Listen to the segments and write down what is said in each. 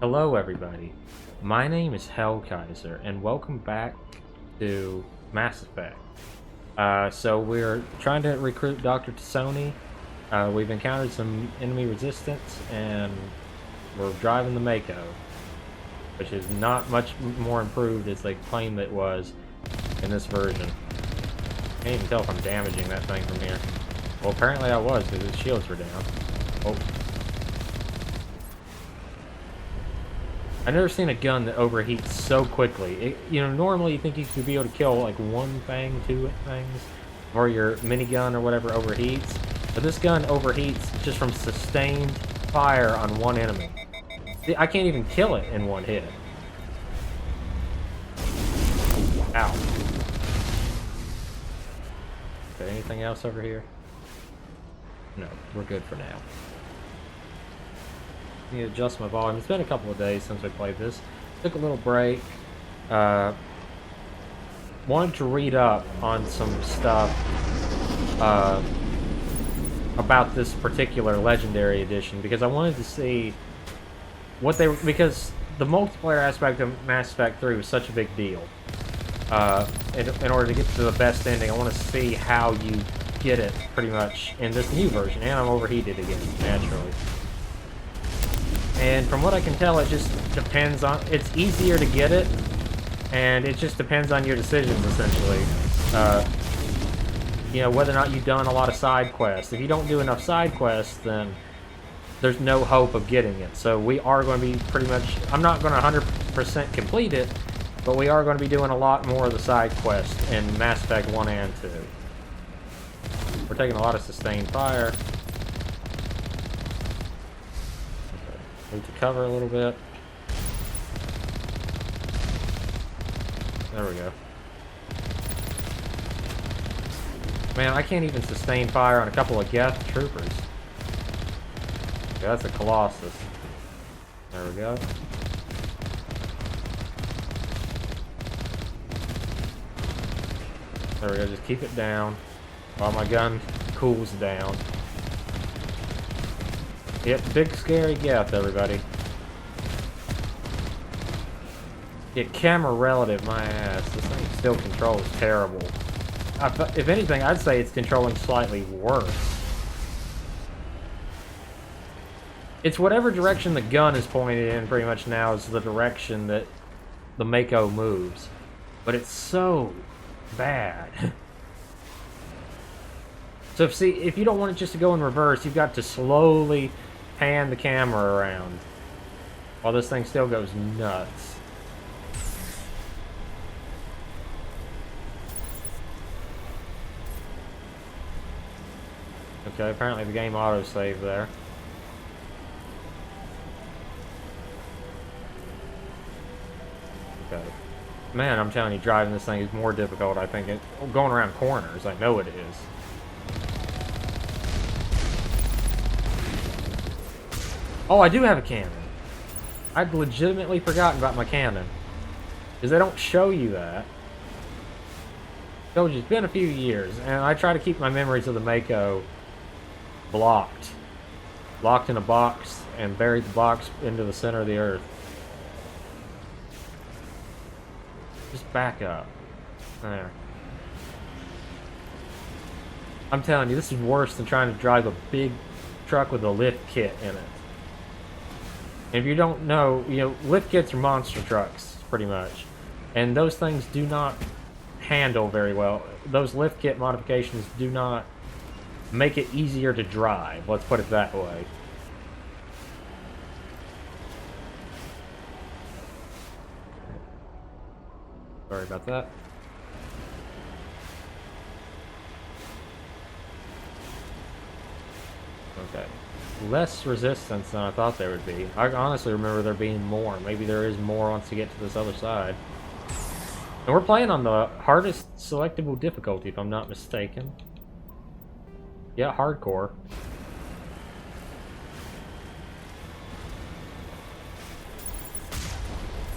Hello, everybody. My name is Hellkaiser, and welcome back to Mass Effect. So we're trying to recruit Dr. T'Soni. We've encountered some enemy resistance, and we're driving the Mako, which is not much more improved as they claim it was in this version. Can't even tell if I'm damaging that thing from here. Well, apparently I was, because its shields were down. Oh. I've never seen a gun that overheats so quickly. Normally you think you should be able to kill like one thing, two things, or your minigun or whatever overheats. But this gun overheats just from sustained fire on one enemy. See, I can't even kill it in one hit. Ow. Okay, anything else over here? No, we're good for now. I need to adjust my volume. It's been a couple of days since we played this. Took a little break. Wanted to read up on some stuff about this particular Legendary Edition because I wanted to see what they were, because the multiplayer aspect of Mass Effect 3 was such a big deal. In order to get to the best ending, I want to see how you get it pretty much in this new version. And I'm overheated again, naturally. And from what I can tell, it just depends on... It's easier to get it, and it just depends on your decisions, essentially. Whether or not you've done a lot of side quests. If you don't do enough side quests, then there's no hope of getting it. So we are going to be pretty much... I'm not going to 100% complete it, but we are going to be doing a lot more of the side quests in Mass Effect 1 and 2. We're taking a lot of sustained fire. Need to cover a little bit. There we go. Man, I can't even sustain fire on a couple of Geth troopers. Yeah, that's a Colossus. There we go. There we go, just keep it down while my gun cools down. Yep, big scary Geth, everybody. Yeah, camera relative, my ass. This thing still controls terrible. If anything, I'd say it's controlling slightly worse. It's whatever direction the gun is pointed in pretty much now is the direction that the Mako moves. But it's so bad. So if you don't want it just to go in reverse, you've got to slowly pan the camera around while this thing still goes nuts. Okay, apparently the game auto-saved there. Okay. Man, I'm telling you, driving this thing is more difficult, I think. Going around corners, I know it is. Oh, I do have a cannon. I'd legitimately forgotten about my cannon. Because they don't show you that. Told you, it's been a few years, and I try to keep my memories of the Mako blocked. Locked in a box, and buried the box into the center of the earth. Just back up. There. I'm telling you, this is worse than trying to drive a big truck with a lift kit in it. If you don't know, lift kits are monster trucks, pretty much. And those things do not handle very well. Those lift kit modifications do not make it easier to drive, let's put it that way. Sorry about that. Okay. Less resistance than I thought there would be. I honestly remember there being more. Maybe there is more once you get to this other side. And we're playing on the hardest selectable difficulty, if I'm not mistaken. Yeah, hardcore.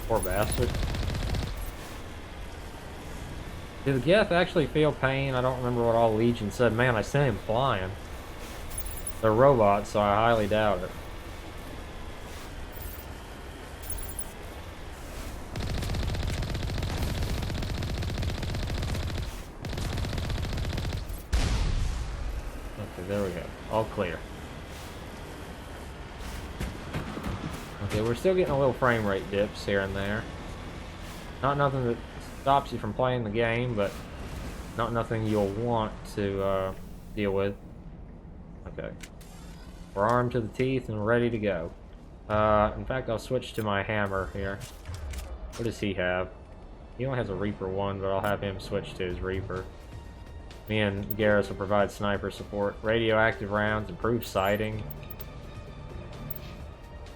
Poor bastard. Did the Geth actually feel pain? I don't remember what all Legion said. Man, I sent him flying. They're robots, so I highly doubt it. there we go. All clear. Okay, we're still getting a little frame rate dips here and there. Not nothing that stops you from playing the game, but not nothing you'll want to deal with. Okay. We're armed to the teeth and ready to go. In fact, I'll switch to my hammer here. What does he have? He only has a Reaper 1, but I'll have him switch to his Reaper. Me and Garrus will provide sniper support. Radioactive rounds, improved sighting.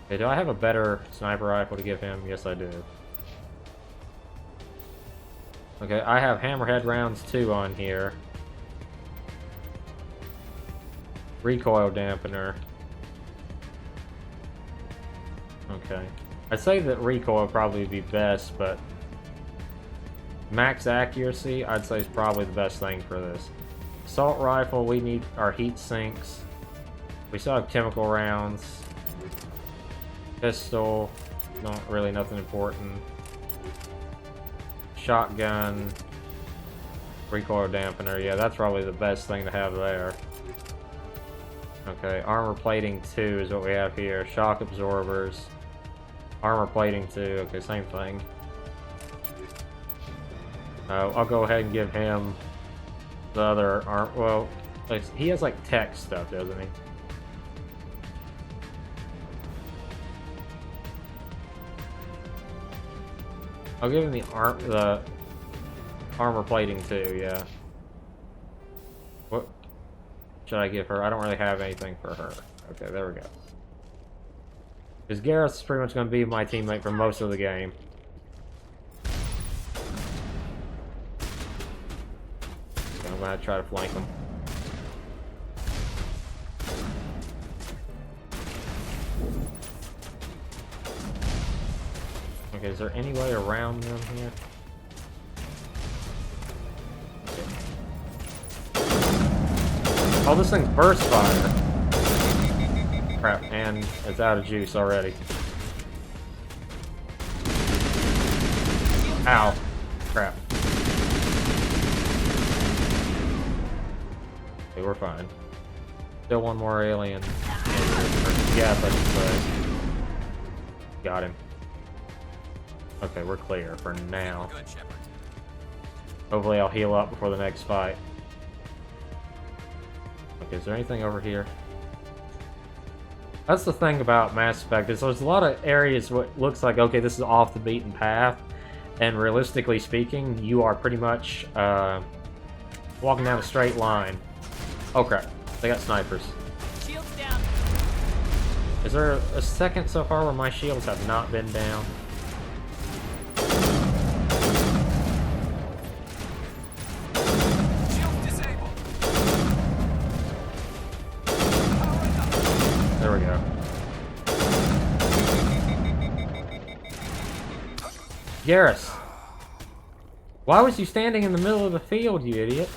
Okay, do I have a better sniper rifle to give him? Yes, I do. Okay, I have hammerhead rounds 2 on here. Recoil dampener. Okay. I'd say that recoil would probably be best, but max accuracy, I'd say, is probably the best thing for this. Assault rifle, we need our heat sinks. We still have chemical rounds. Pistol, not really nothing important. Shotgun. Recoil dampener, yeah, that's probably the best thing to have there. Okay, armor plating 2 is what we have here. Shock absorbers. Armor plating 2, okay, same thing. I'll go ahead and give him the other arm. Well, he has like tech stuff, doesn't he? I'll give him the armor plating 2, yeah. What should I give her? I don't really have anything for her. Okay, there we go. Because Garrus is pretty much going to be my teammate for most of the game. So I'm going to try to flank him. Okay, is there any way around them here? Okay. Oh, this thing's burst fire. Crap, and it's out of juice already. Ow. Crap. Okay, we're fine. Still one more alien. Yes, I should say. Got him. Okay, we're clear for now. Hopefully I'll heal up before the next fight. Okay, is there anything over here? That's the thing about Mass Effect, is there's a lot of areas what looks like, okay, this is off the beaten path, and realistically speaking, you are pretty much walking down a straight line. Oh crap, they got snipers. Shields down. Is there a second so far where my shields have not been down? Shield disabled. There we go. Garrus! Why was you standing in the middle of the field, you idiot?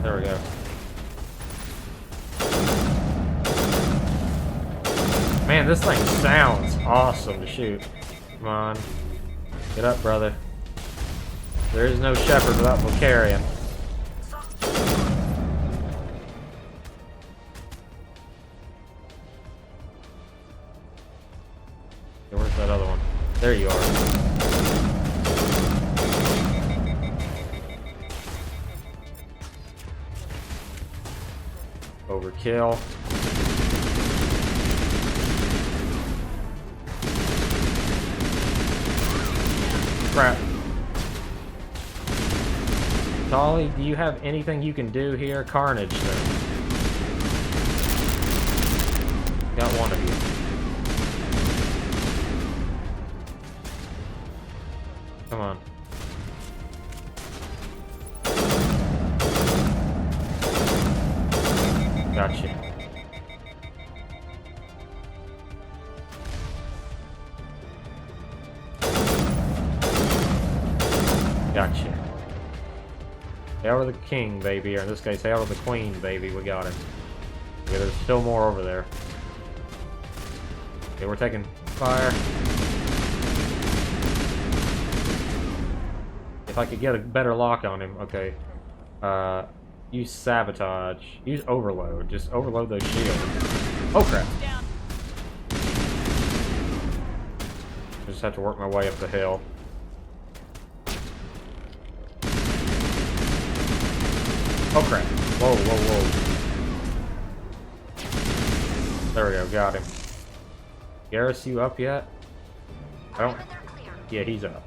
There we go. Man, this thing sounds awesome to shoot. Come on. Get up, brother. There is no shepherd without Vulcarian. Where's that other one? There you are. Overkill. Crap. Tali, do you have anything you can do here? Carnage, then. Got one of you. Come on. Gotcha. Gotcha. Hail to the king, baby. Or in this case, hail to the queen, baby. We got him. Okay, there's still more over there. Okay, we're taking fire. If if I could get a better lock on him. Okay. Use sabotage. Use overload. Just overload those shields. Oh crap. Down. I just have to work my way up the hill. Oh crap. Whoa, whoa, whoa. There we go, got him. Garrus, you up yet? I don't... Yeah, he's up.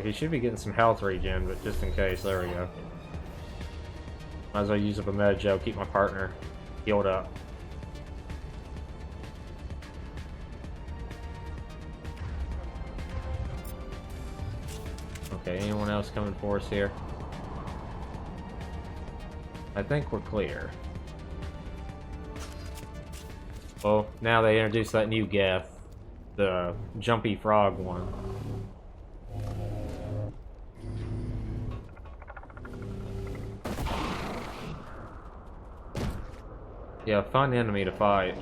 He should be getting some health regen, but just in case, there we go. Might as well use up a med gel, keep my partner healed up. Okay, anyone else coming for us here? I think we're clear. Well, now they introduced that new Geth, the jumpy frog one. Yeah, fun enemy to fight.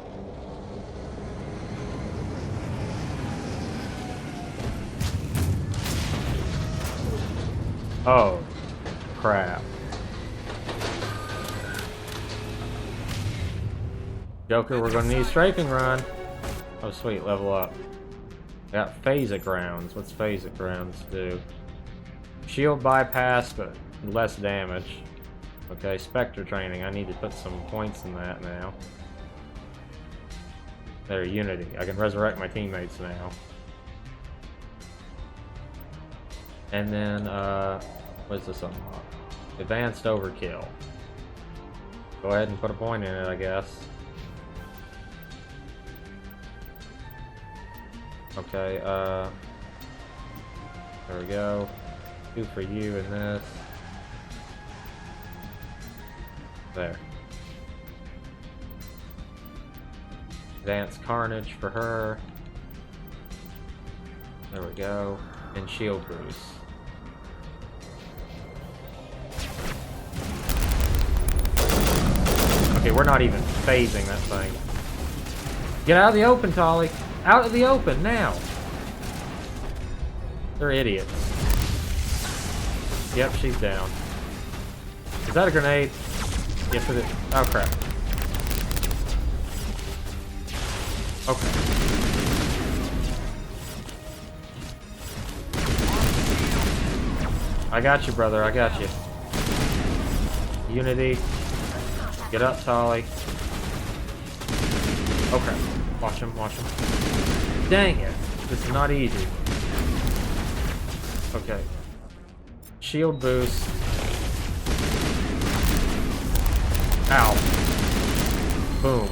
Oh, crap. Joker, we're gonna need strafing run. Oh sweet, level up. Got phasic rounds. What's phasic rounds do? Shield bypass, but less damage. Okay, Spectre training. I need to put some points in that now. There, Unity. I can resurrect my teammates now. And then, what is this unlock? Advanced Overkill. Go ahead and put a point in it, I guess. Okay, there we go. 2 for you in this. There. Advanced Carnage for her. There we go. And Shield Boost. Okay, we're not even phasing that thing. Get out of the open, Tali! Out of the open, now! They're idiots. Yep, she's down. Is that a grenade? Yes, it is. Oh, crap. Okay. I got you, brother. I got you. Unity. Get up, Tali. Oh, crap. Watch him, watch him. Dang it. This is not easy. Okay. Shield boost. Ow. Boom.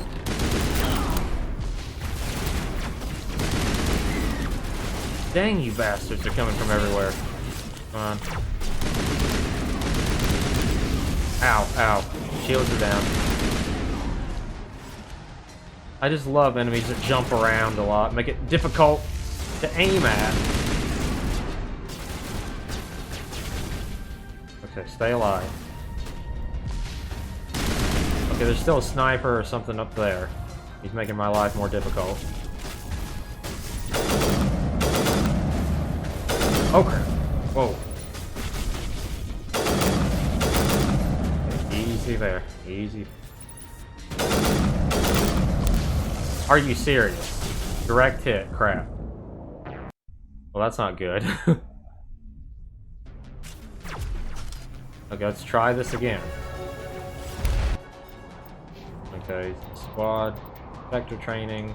Dang, you bastards are coming from everywhere. Come on. Ow, ow. Shields are down. I just love enemies that jump around a lot, make it difficult to aim at. Okay, stay alive. Okay, there's still a sniper or something up there. He's making my life more difficult. Oh crap. Whoa. Okay, easy there. Easy. Are you serious? Direct hit. Crap. Well, that's not good. Okay, let's try this again. Okay, squad, vector training,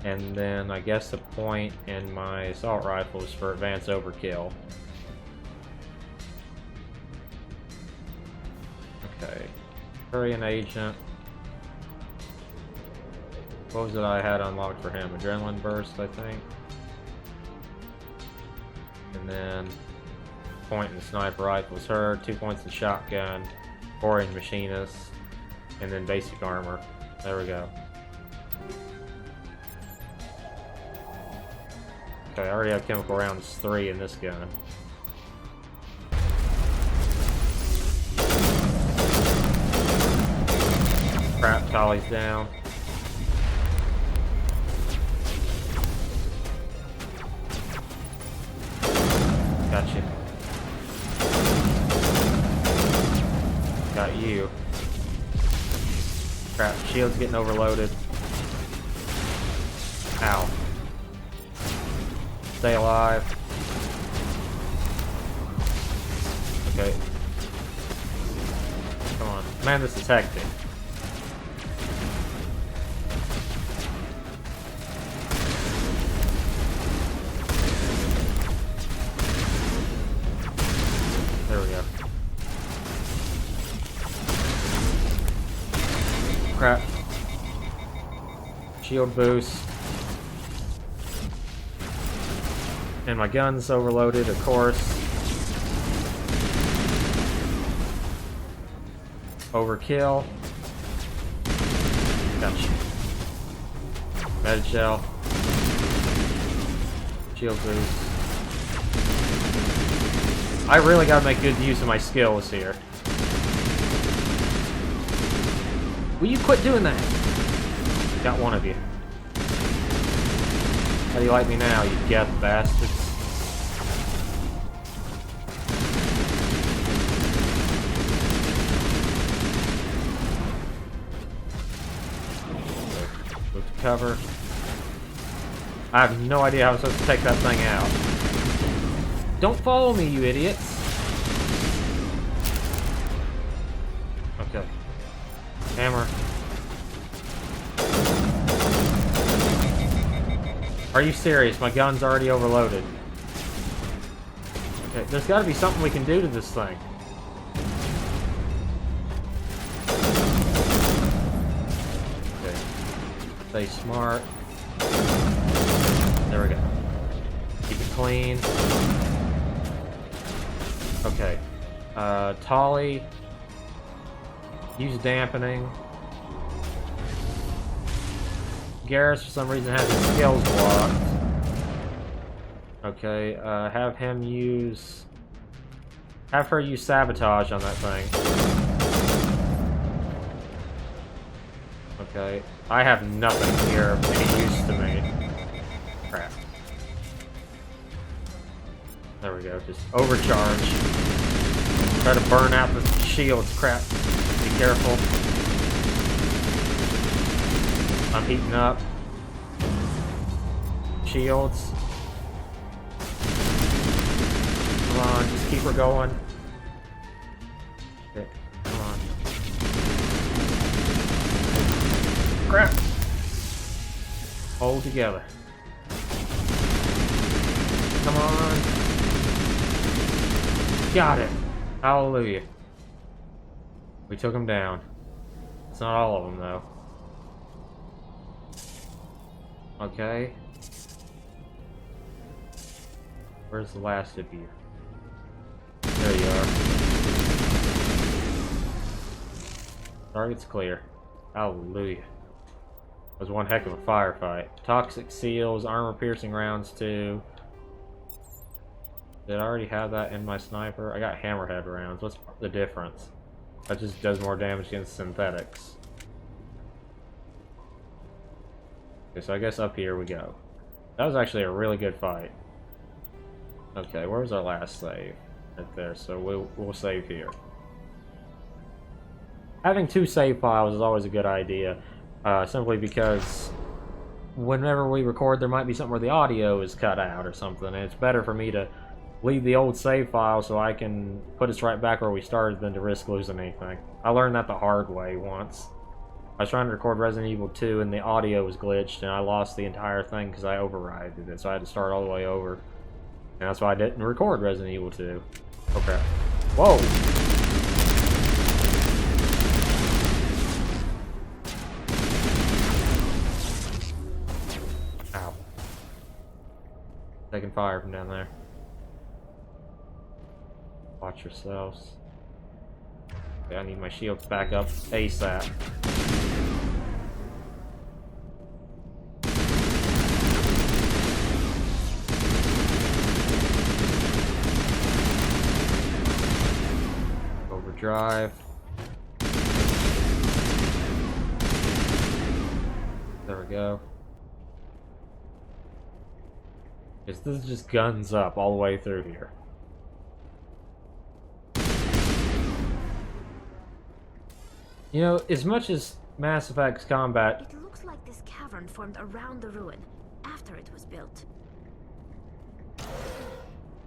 and then I guess a point in my assault rifles for advanced overkill. Okay, Turian agent. What was it I had unlocked for him? Adrenaline burst, I think. And then point in the sniper rifle was her, 2 points in shotgun, 4 in machinist, and then basic armor. There we go. Okay, I already have chemical rounds 3 in this gun. Crap, Tali's down. Got you. Crap, shield's getting overloaded. Ow. Stay alive. Okay. Come on. Man, this is hectic. There we go. Crap. Shield boost. And my gun's overloaded, of course. Overkill. Gotcha. Med shell. Shield boost. I really gotta make good use of my skills here. Will you quit doing that? Got one of you. How do you like me now, you death bastards? Move to cover. I have no idea how I'm supposed to take that thing out. Don't follow me, you idiots! Okay. Hammer. Are you serious? My gun's already overloaded. Okay, there's gotta be something we can do to this thing. Okay. Stay smart. There we go. Keep it clean. Okay. Tolly. Use dampening. Garrus, for some reason, has his skills blocked. Okay, have him use... Have her use sabotage on that thing. Okay, I have nothing here of any use to me. Crap. There we go, just overcharge. Try to burn out the shields, crap. Be careful. I'm heating up. Shields. Come on, just keep her going. Okay, come on. Crap! Hold together. Come on. Got it. Hallelujah. We took him down. It's not all of them, though. Okay. Where's the last of you? There you are. Target's clear. Hallelujah. That was one heck of a firefight. Toxic seals, armor-piercing rounds too. Did I already have that in my sniper? I got hammerhead rounds. What's the difference? That just does more damage against synthetics. Okay, so I guess up here we go. That was actually a really good fight. Okay, where was our last save? Right there, so we'll save here. Having two save files is always a good idea, simply because whenever we record there might be something where the audio is cut out or something, and it's better for me to leave the old save file so I can put us right back where we started than to risk losing anything. I learned that the hard way once. I was trying to record Resident Evil 2 and the audio was glitched and I lost the entire thing because I overrided it, so I had to start all the way over. And that's why I didn't record Resident Evil 2. Okay. Whoa! Ow. Taking fire from down there. Watch yourselves. Okay, I need my shields back up ASAP. Overdrive. There we go. This is just guns up all the way through here. You know, as much as Mass Effect's combat, It looks like this cavern formed around the ruin after it was built.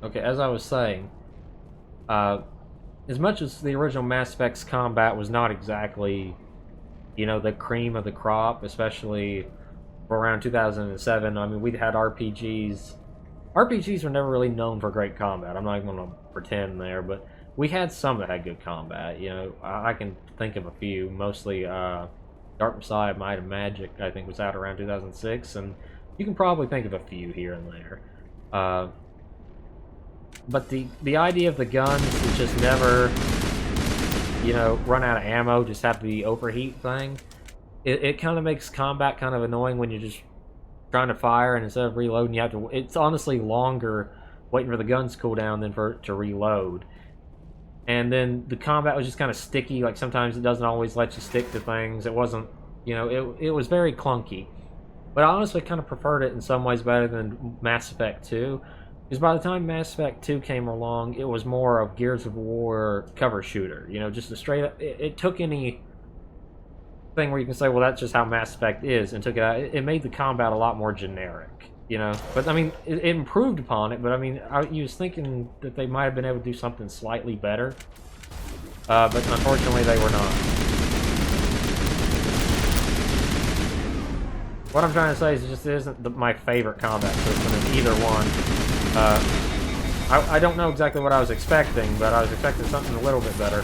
okay, as I was saying, as much as the original Mass Effect's combat was not exactly, you know, the cream of the crop, especially for around 2007. I mean, we'd had RPGs. RPGs were never really known for great combat. I'm not going to pretend there, but we had some that had good combat. You know, I can think of a few. Mostly, Dark Messiah, Might of Magic, I think, was out around 2006, and you can probably think of a few here and there. But the idea of the guns is just never, you know, run out of ammo, just have the overheat thing. It kind of makes combat kind of annoying when you're just trying to fire and instead of reloading you have to. It's honestly longer waiting for the guns to cool down than for it to reload. And then the combat was just kind of sticky. Like sometimes it doesn't always let you stick to things. It wasn't, you know, it was very clunky. But I honestly kind of preferred it in some ways better than Mass Effect 2. Because by the time Mass Effect 2 came along, it was more of Gears of War cover shooter. You know, just a straight up. It took any thing where you can say, well, that's just how Mass Effect is, and took it out. It made the combat a lot more generic, you know. But I mean, it improved upon it. But I mean, I was thinking that they might have been able to do something slightly better. But unfortunately, they were not. What I'm trying to say is it just isn't my favorite combat system in either one. I don't know exactly what I was expecting, but I was expecting something a little bit better.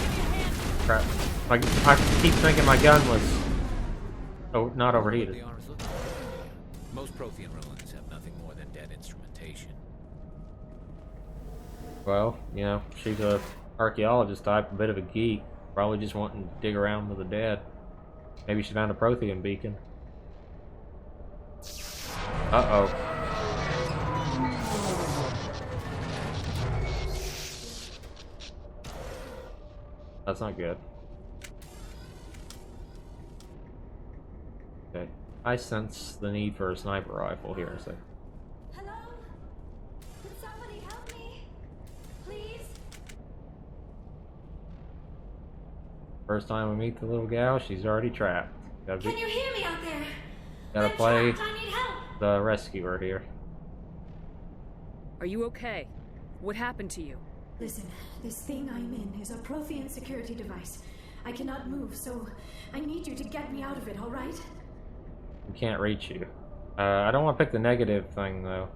Crap. Like, I keep thinking my gun was not overheated. The arms look. Most Prothean ruins have nothing more than dead instrumentation. Well, you know, she's a archaeologist type, a bit of a geek. Probably just wanting to dig around with the dead. Maybe she found a Prothean beacon. Uh-oh. That's not good. Okay. I sense the need for a sniper rifle here. So. Hello? Could somebody help me? Please? First time we meet the little gal, she's already trapped. Can you hear me out there? Gotta I'm play trapped. I need help. the rescuer here. Are you okay? What happened to you? Listen, this thing I'm in is a Prothean security device. I cannot move, so I need you to get me out of it, alright? We can't reach you. I don't want to pick the negative thing, though.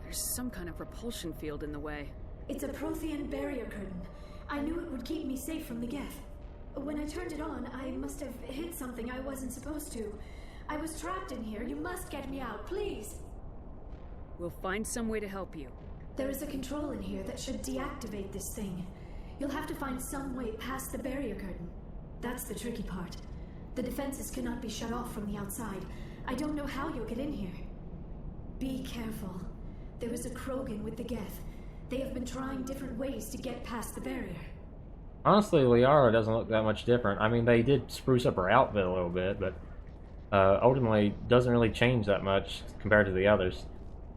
There's some kind of repulsion field in the way. It's a Prothean barrier curtain. I knew it would keep me safe from the Geth. When I turned it on, I must have hit something I wasn't supposed to. I was trapped in here. You must get me out, please. We'll find some way to help you. There is a control in here that should deactivate this thing. You'll have to find some way past the barrier curtain. That's the tricky part. The defenses cannot be shut off from the outside. I don't know how you'll get in here. Be careful. There is a Krogan with the Geth. They have been trying different ways to get past the barrier. Honestly, Liara doesn't look that much different. I mean, they did spruce up her outfit a little bit, but ultimately doesn't really change that much compared to the others.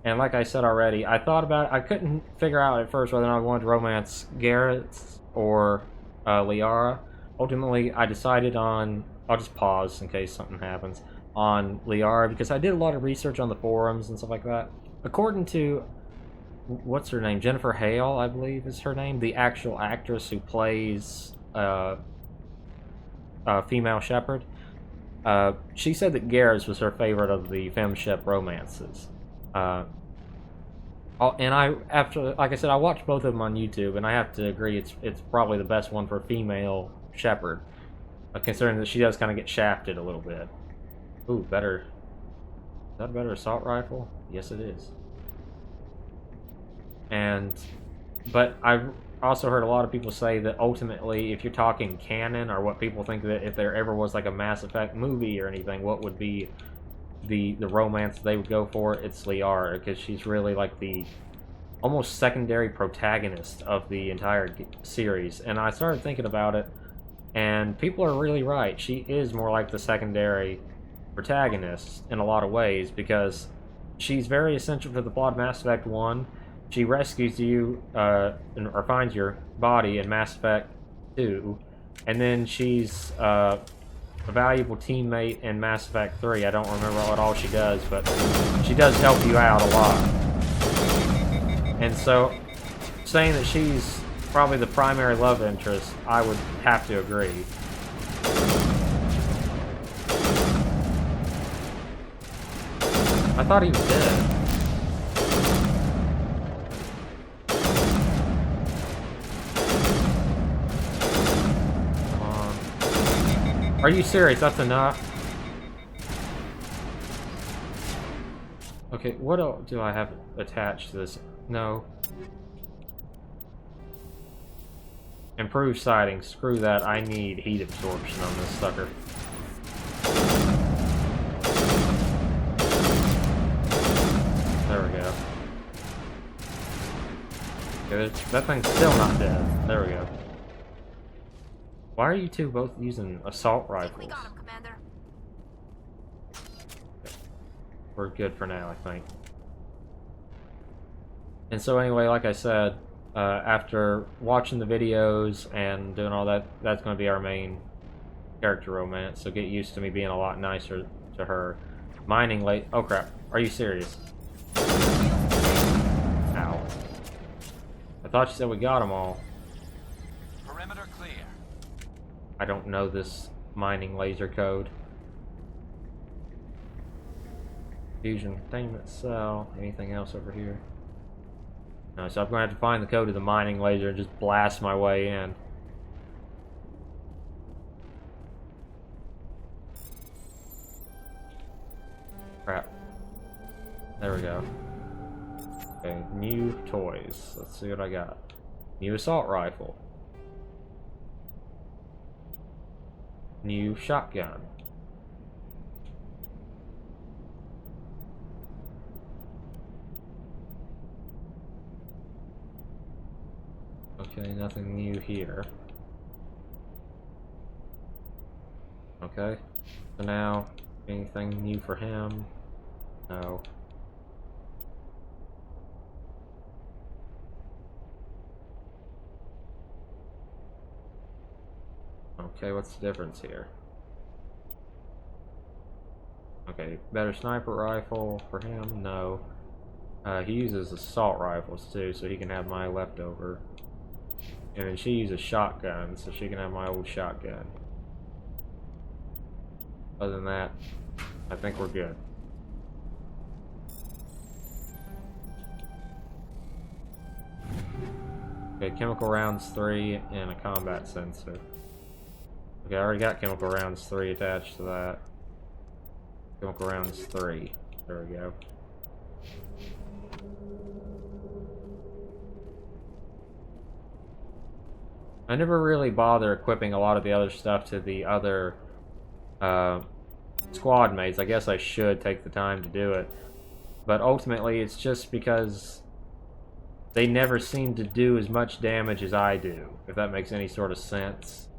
And like I said already, I thought about it. I couldn't figure out at first whether or not I wanted to romance Garrett or Liara. Ultimately, I decided on... I'll just pause in case something happens. On Liara, because I did a lot of research on the forums and stuff like that. According to... What's her name? Jennifer Hale, I believe is her name. The actual actress who plays female Shepard. She said that Garrus was her favorite of the fem-shep romances. And like I said, I watched both of them on YouTube, and I have to agree it's probably the best one for female Shepard, considering that she does kind of get shafted a little bit. Ooh, better. Is that a better assault rifle? Yes, it is. But I've also heard a lot of people say that ultimately, if you're talking canon, or what people think that if there ever was like a Mass Effect movie or anything, what would be the romance they would go for, it's Liara, because she's really like the almost secondary protagonist of the entire series. And I started thinking about it, and people are really right. She is more like the secondary protagonist in a lot of ways, because she's very essential to the plot of Mass Effect 1. She rescues you, or finds your body in Mass Effect 2. And then she's a valuable teammate in Mass Effect 3. I don't remember what all she does, but she does help you out a lot. And so, saying that she's probably the primary love interest, I would have to agree. I thought he was dead. Come on. Are you serious? That's enough? Okay, what else do I have attached to this? No. Improved sighting. Screw that. I need heat absorption on this sucker. There we go. Okay, that thing's still not dead. There we go. Why are you two both using assault rifles? We got him, Commander. We're good for now, I think. And so anyway, like I said, after watching the videos and doing all that, that's going to be our main character romance, so get used to me being a lot nicer to her. Mining late. Oh crap. Are you serious? Ow. I thought you said we got them all. Perimeter clear. I don't know this mining laser code. Fusion containment cell. Anything else over here? No, so I'm going to have to find the code of the mining laser and just blast my way in. Crap. There we go. Okay, new toys. Let's see what I got. New assault rifle. New shotgun. Okay, nothing new here. Okay, so now, anything new for him? No. Okay, what's the difference here? Okay, better sniper rifle for him? No. He uses assault rifles too, so he can have my leftover. And then she uses shotgun, so she can have my old shotgun. Other than that, I think we're good. Okay, chemical rounds 3 and a combat sensor. Okay, I already got chemical rounds 3 attached to that. Chemical rounds 3. There we go. I never really bother equipping a lot of the other stuff to the other squad mates. I guess I should take the time to do it. But ultimately, it's just because they never seem to do as much damage as I do, if that makes any sort of sense.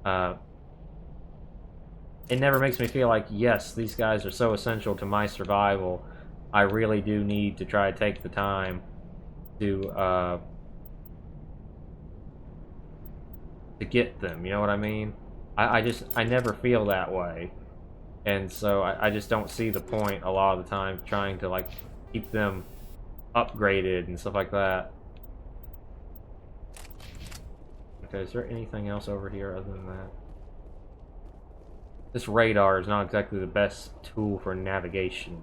It never makes me feel like, yes, these guys are so essential to my survival. I really do need to try to take the time to get them, you know what I mean? I never feel that way. And so I just don't see the point a lot of the time trying to like keep them upgraded and stuff like that. Okay, is there anything else over here other than that? This radar is not exactly the best tool for navigation.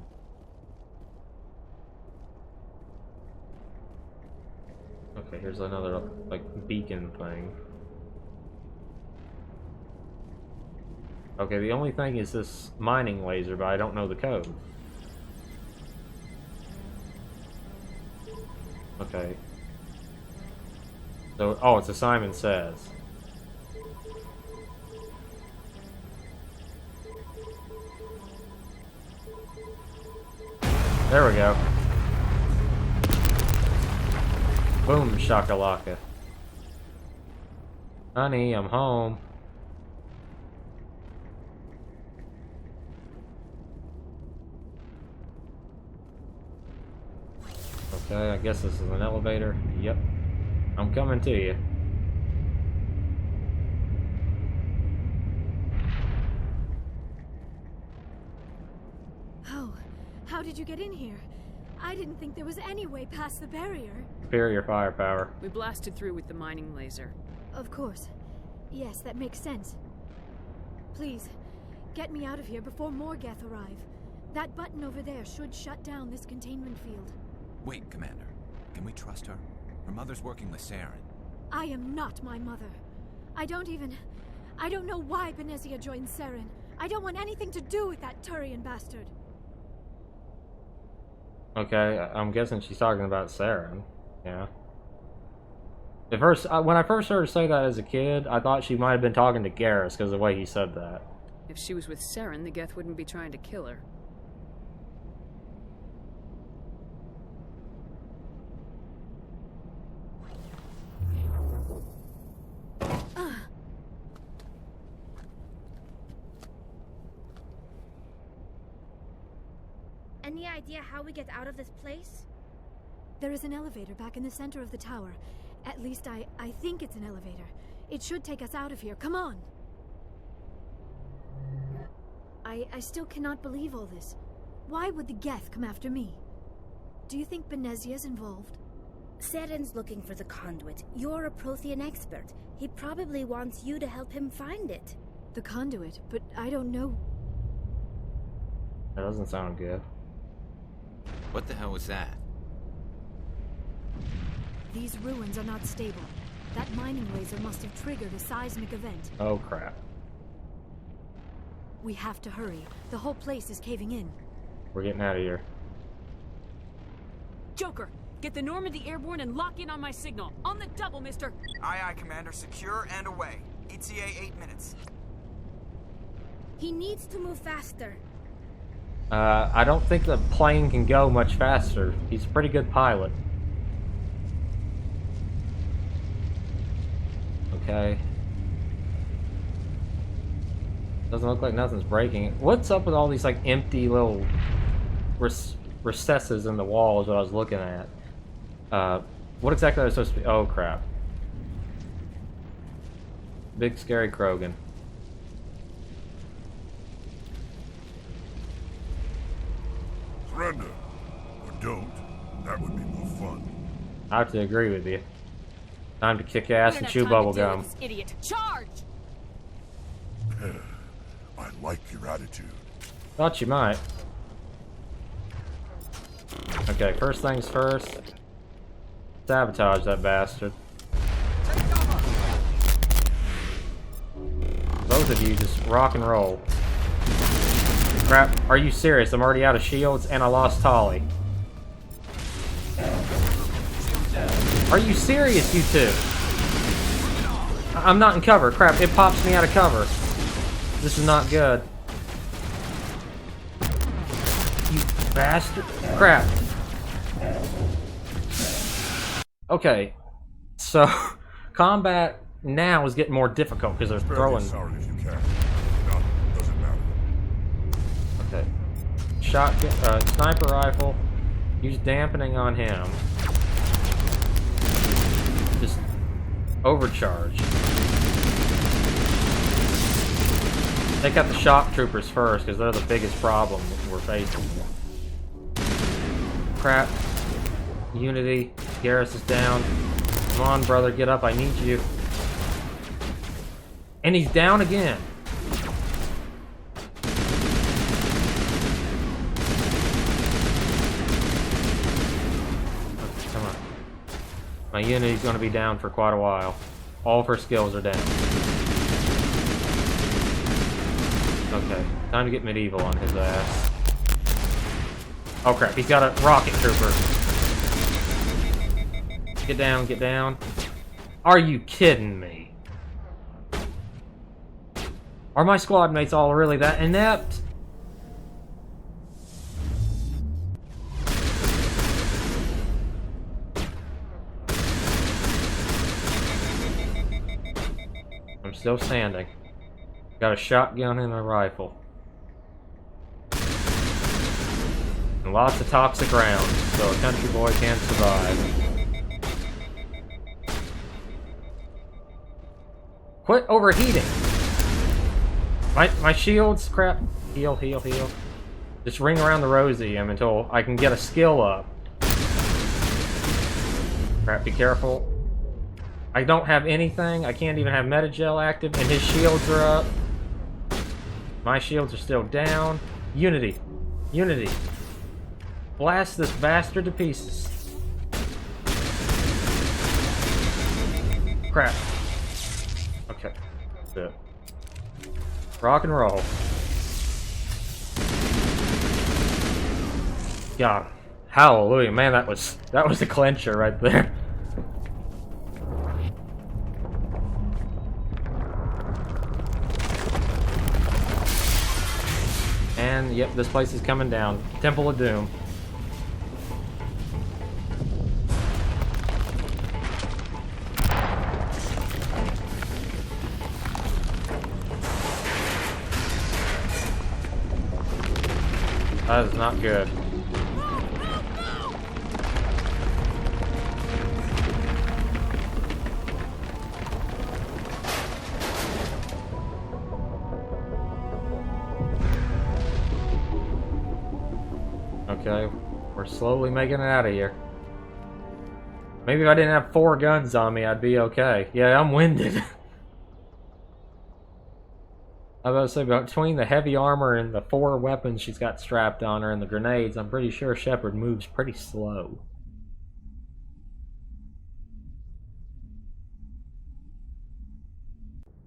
Okay, here's another like beacon thing. Okay, the only thing is this mining laser, but I don't know the code. Okay. So, oh, it's a Simon Says. There we go. Boom, shakalaka. Honey, I'm home. Okay, I guess this is an elevator. Yep. I'm coming to you. How did you get in here? I didn't think there was any way past the barrier. Superior firepower. We blasted through with the mining laser. Of course. Yes, that makes sense. Please, get me out of here before more Geth arrive. That button over there should shut down this containment field. Wait, Commander. Can we trust her? Her mother's working with Saren. I am not my mother. I don't know why Benezia joined Saren. I don't want anything to do with that Turian bastard. Okay, I'm guessing she's talking about Saren. Yeah. At first, when I first heard her say that as a kid, I thought she might have been talking to Garrus because of the way he said that. If she was with Saren, the Geth wouldn't be trying to kill her. Any idea how we get out of this place? There is an elevator back in the center of the tower. At least I think it's an elevator. It should take us out of here. Come on! I still cannot believe all this. Why would the Geth come after me? Do you think Benezia's involved? Saren's looking for the conduit. You're a Prothean expert. He probably wants you to help him find it. The conduit, but I don't know. That doesn't sound good. What the hell was that? These ruins are not stable. That mining laser must have triggered a seismic event. Oh crap. We have to hurry. The whole place is caving in. We're getting out of here. Joker, get the Normandy airborne and lock in on my signal. On the double, mister! Aye, aye, Commander. Secure and away. ETA 8 minutes. He needs to move faster. I don't think the plane can go much faster. He's a pretty good pilot. Okay. Doesn't look like nothing's breaking. What's up with all these, like, empty little recesses in the walls that I was looking at? What exactly are they supposed to be? Oh, crap. Big scary Krogan. Surrender. Or don't. That would be more fun. I have to agree with you. Time to kick ass and chew bubble gum. Idiot, charge! I like your attitude. Thought you might. Okay, first things first. Sabotage that bastard. Both of you just rock and roll. Crap, are you serious? I'm already out of shields and I lost Tali. Are you serious, you two? I'm not in cover. Crap, it pops me out of cover. This is not good. You bastard. Crap. Okay. So, combat now is getting more difficult because they're throwing... As hard as you can. No, doesn't matter. Okay. Shotgun, sniper rifle. Use dampening on him. Just overcharge. Take out the shock troopers first, because they're the biggest problem we're facing. Crap. Unity. Garrus is down. Come on, brother, get up. I need you. And he's down again. Come on. My Unity's going to be down for quite a while. All of her skills are down. Okay, time to get medieval on his ass. Oh crap, he's got a rocket trooper. Get down, get down. Are you kidding me? Are my squad mates all really that inept? I'm still standing. Got a shotgun and a rifle. And lots of toxic rounds, so a country boy can survive. Quit overheating! My shields, crap. Heal, heal, heal. Just ring around the rosy until I can get a skill up. Crap, be careful. I don't have anything. I can't even have Metagel active, and his shields are up. My shields are still down. Unity. Unity. Blast this bastard to pieces. Crap. Okay. That's it. Rock and roll. God. Hallelujah. Man, that was a clincher right there. And yep, this place is coming down. Temple of Doom. That is not good. Okay, we're slowly making it out of here. Maybe if I didn't have 4 guns on me, I'd be okay. Yeah, I'm winded. I was about to say, between the heavy armor and the 4 weapons she's got strapped on her and the grenades, I'm pretty sure Shepard moves pretty slow.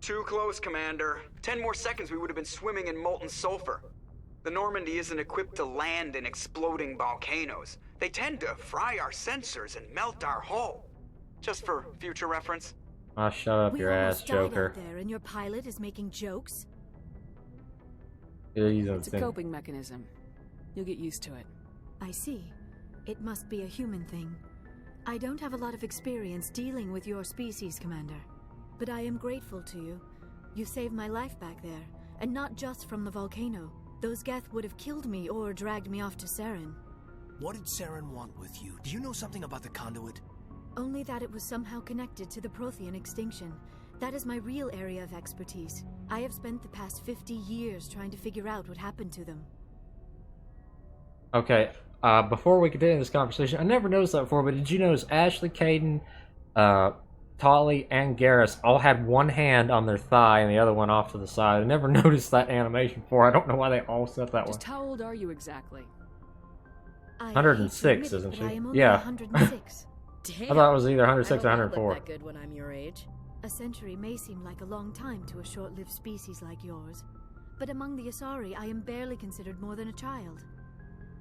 Too close, Commander. 10 more seconds we would have been swimming in molten sulfur. The Normandy isn't equipped to land in exploding volcanoes. They tend to fry our sensors and melt our hull. Just for future reference. Ah, shut up your ass, Joker. Out there and your pilot is making jokes? It's a coping mechanism. You'll get used to it. I see. It must be a human thing. I don't have a lot of experience dealing with your species, Commander. But I am grateful to you. You saved my life back there, and not just from the volcano. Those Geth would have killed me or dragged me off to Saren. What did Saren want with you? Do you know something about the conduit? Only that it was somehow connected to the Prothean extinction. That is my real area of expertise. I have spent the past 50 years trying to figure out what happened to them. Okay, before we continue this conversation, I never noticed that before, but did you notice Ashley, Caden, Tali, and Garrus all had one hand on their thigh and the other one off to the side? I never noticed that animation before. I don't know why they all set that Just how old are you exactly? 106, isn't she? I am only Yeah. 106. Damn. I thought it was either 106 or I don't look 104. that good when I'm your age. A century may seem like a long time to a short-lived species like yours, but among the Asari, I am barely considered more than a child.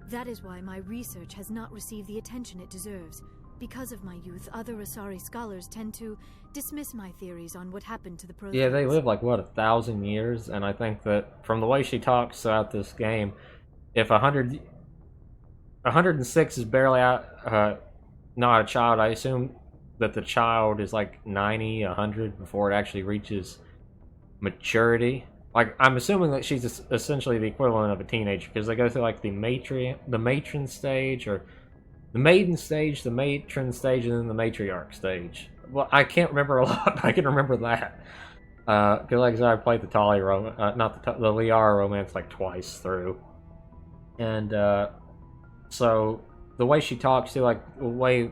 That is why my research has not received the attention it deserves. Because of my youth, other Asari scholars tend to dismiss my theories on what happened to the Protheans. Yeah, they live like, what, 1,000 years? And I think that from the way she talks throughout this game, if 106 is barely out, not a child, I assume that the child is like 90, 100 before it actually reaches maturity. Like, I'm assuming that she's essentially the equivalent of a teenager, because they go through like the matron stage, or the maiden stage, the matron stage, and then the matriarch stage. Well, I can't remember a lot, but I can remember that. Because like I said, I played the Tali not the Liara romance like twice through. And so the way she talks to, like the way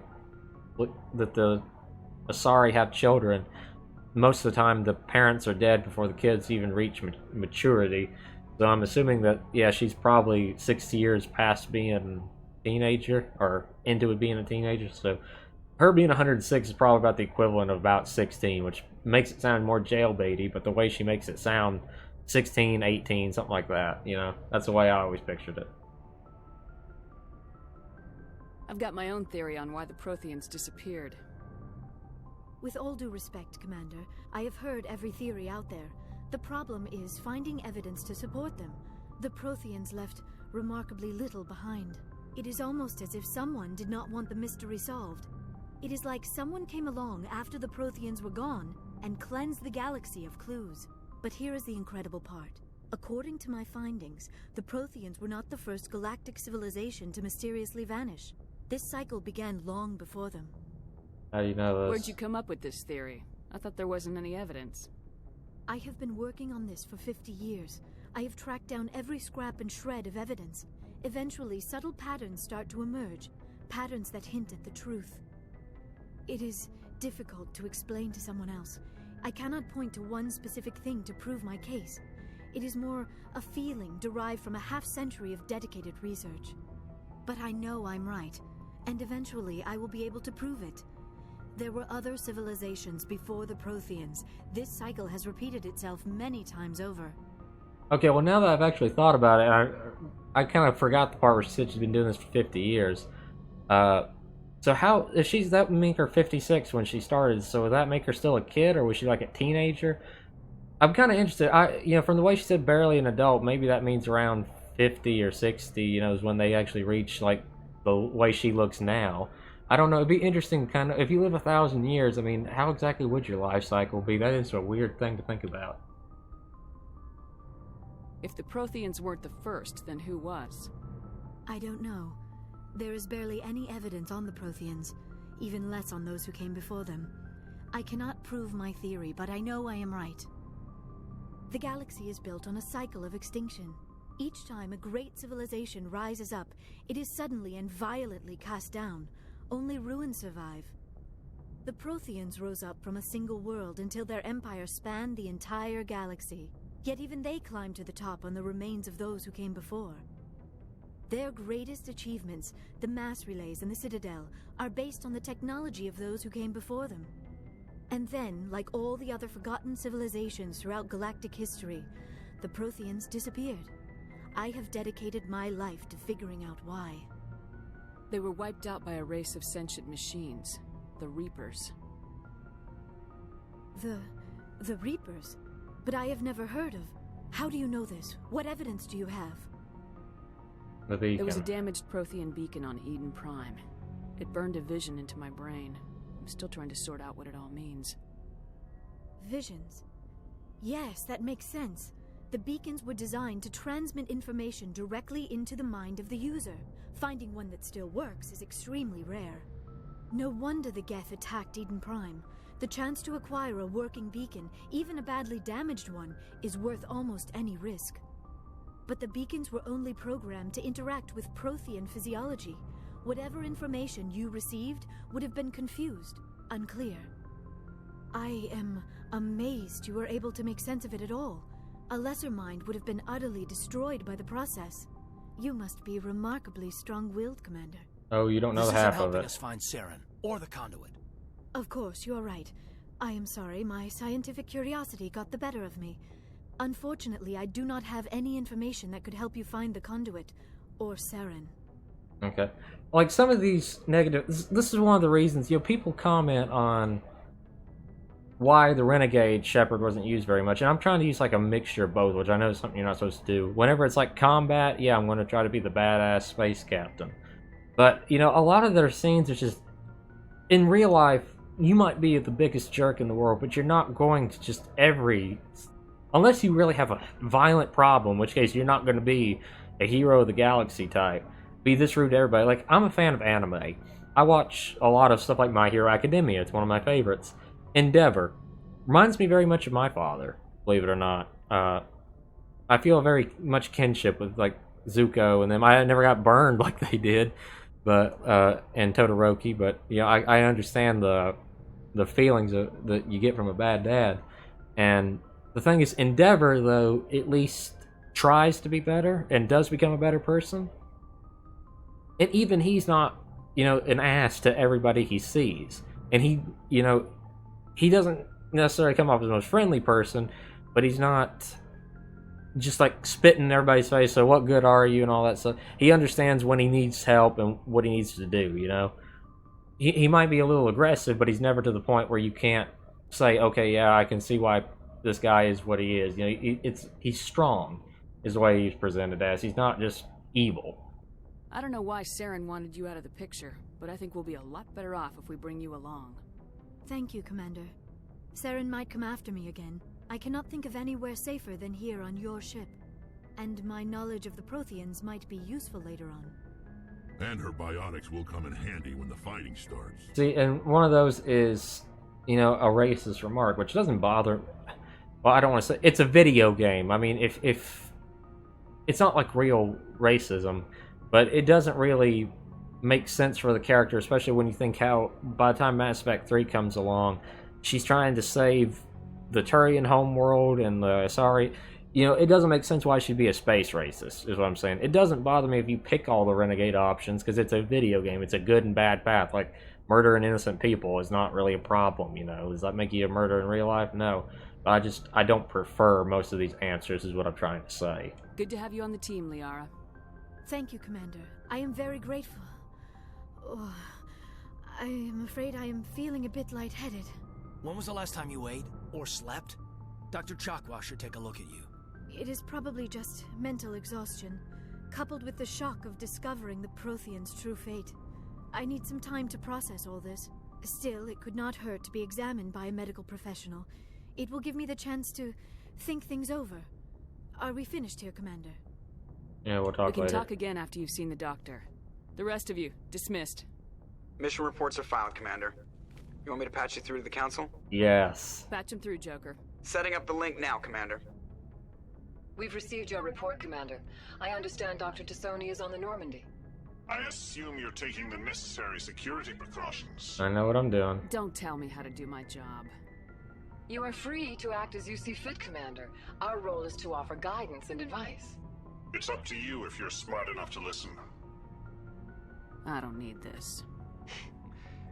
that the Asari have children, most of the time the parents are dead before the kids even reach maturity. So I'm assuming that, yeah, she's probably 60 years past being a teenager, or into it being a teenager. So her being 106 is probably about the equivalent of about 16, which makes it sound more jailbaity, but the way she makes it sound 16, 18, something like that, you know? That's the way I always pictured it. I've got my own theory on why the Protheans disappeared. With all due respect, Commander, I have heard every theory out there. The problem is finding evidence to support them. The Protheans left remarkably little behind. It is almost as if someone did not want the mystery solved. It is like someone came along after the Protheans were gone and cleansed the galaxy of clues. But here is the incredible part. According to my findings, the Protheans were not the first galactic civilization to mysteriously vanish. This cycle began long before them. How do you know this? Where'd you come up with this theory? I thought there wasn't any evidence. I have been working on this for 50 years. I have tracked down every scrap and shred of evidence. Eventually, subtle patterns start to emerge, patterns that hint at the truth. It is difficult to explain to someone else. I cannot point to one specific thing to prove my case. It is more a feeling derived from a half-century of dedicated research. But I know I'm right, and eventually I will be able to prove it. There were other civilizations before the Protheans. This cycle has repeated itself many times over. Okay, well now that I've actually thought about it, I kind of forgot the part where she said she's been doing this for 50 years. So how, if she's, that would make her 56 when she started, so would that make her still a kid, or was she like a teenager? I'm kind of interested, from the way she said barely an adult, maybe that means around 50 or 60, is when they actually reach, like, the way she looks now. I don't know, it'd be interesting kind of, if you live 1,000 years, I mean, how exactly would your life cycle be? That is a weird thing to think about. If the Protheans weren't the first, then who was? I don't know. There is barely any evidence on the Protheans, even less on those who came before them. I cannot prove my theory, but I know I am right. The galaxy is built on a cycle of extinction. Each time a great civilization rises up, it is suddenly and violently cast down. Only ruins survive. The Protheans rose up from a single world until their empire spanned the entire galaxy. Yet even they climbed to the top on the remains of those who came before. Their greatest achievements, the mass relays and the Citadel, are based on the technology of those who came before them. And then, like all the other forgotten civilizations throughout galactic history, the Protheans disappeared. I have dedicated my life to figuring out why. They were wiped out by a race of sentient machines, the Reapers. The Reapers? But I have never heard of. How do you know this? What evidence do you have? The beacon. There was a damaged Prothean beacon on Eden Prime. It burned a vision into my brain. I'm still trying to sort out what it all means. Visions? Yes, that makes sense. The beacons were designed to transmit information directly into the mind of the user. Finding one that still works is extremely rare. No wonder the Geth attacked Eden Prime. The chance to acquire a working beacon, even a badly damaged one, is worth almost any risk. But the beacons were only programmed to interact with Prothean physiology. Whatever information you received would have been confused, unclear. I am amazed you were able to make sense of it at all. A lesser mind would have been utterly destroyed by the process. You must be remarkably strong-willed, Commander. Oh, you don't know this half isn't of helping it. us find Saren or the conduit. Of course, you're right. I am sorry, my scientific curiosity got the better of me. Unfortunately, I do not have any information that could help you find the conduit, or Saren. Okay. Like, some of these negative... This is one of the reasons, people comment on why the Renegade Shepard wasn't used very much, and I'm trying to use, like, a mixture of both, which I know is something you're not supposed to do. Whenever it's, like, combat, yeah, I'm going to try to be the badass space captain. But, a lot of their scenes are just... In real life, you might be the biggest jerk in the world, but you're not going to just unless you really have a violent problem, in which case you're not going to be a hero of the galaxy type. Be this rude to everybody. Like, I'm a fan of anime. I watch a lot of stuff like My Hero Academia. It's one of my favorites. Endeavor. Reminds me very much of my father, believe it or not. I feel very much kinship with, like, Zuko and them. I never got burned like they did, but, and Todoroki, but, I understand the feelings that you get from a bad dad. And the thing is, Endeavor, though, at least tries to be better and does become a better person. And even he's not, an ass to everybody he sees. And he doesn't necessarily come off as the most friendly person, but he's not just like spitting in everybody's face, so what good are you and all that stuff. He understands when he needs help and what he needs to do, He might be a little aggressive, but he's never to the point where you can't say, okay, yeah, I can see why this guy is what he is. He's strong, is the way he's presented as. He's not just evil. I don't know why Saren wanted you out of the picture, but I think we'll be a lot better off if we bring you along. Thank you, Commander. Saren might come after me again. I cannot think of anywhere safer than here on your ship. And my knowledge of the Protheans might be useful later on. And her bionics will come in handy when the fighting starts. See, and one of those is, a racist remark, which doesn't bother... Well, I don't want to say... It's a video game. I mean, if it's not like real racism, but it doesn't really make sense for the character, especially when you think how by the time Mass Effect 3 comes along, she's trying to save the Turian homeworld and the Asari. You know, it doesn't make sense why she'd be a space racist, is what I'm saying. It doesn't bother me if you pick all the renegade options, because it's a video game. It's a good and bad path. Like, murdering innocent people is not really a problem, you know. Does that make you a murderer in real life? No. But I don't prefer most of these answers, is what I'm trying to say. Good to have you on the team, Liara. Thank you, Commander. I am very grateful. Oh, I am afraid I am feeling a bit lightheaded. When was the last time you ate or slept? Dr. Chakwa should take a look at you. It is probably just mental exhaustion, coupled with the shock of discovering the Prothean's true fate. I need some time to process all this. Still, it could not hurt to be examined by a medical professional. It will give me the chance to think things over. Are we finished here, Commander? Yeah, we'll talk later. We can talk again after you've seen the doctor. The rest of you, dismissed. Mission reports are filed, Commander. You want me to patch you through to the Council? Yes. Patch him through, Joker. Setting up the link now, Commander. We've received your report, Commander. I understand Dr. Tassoni is on the Normandy. I assume you're taking the necessary security precautions. I know what I'm doing. Don't tell me how to do my job. You are free to act as you see fit, Commander. Our role is to offer guidance and advice. It's up to you if you're smart enough to listen. I don't need this.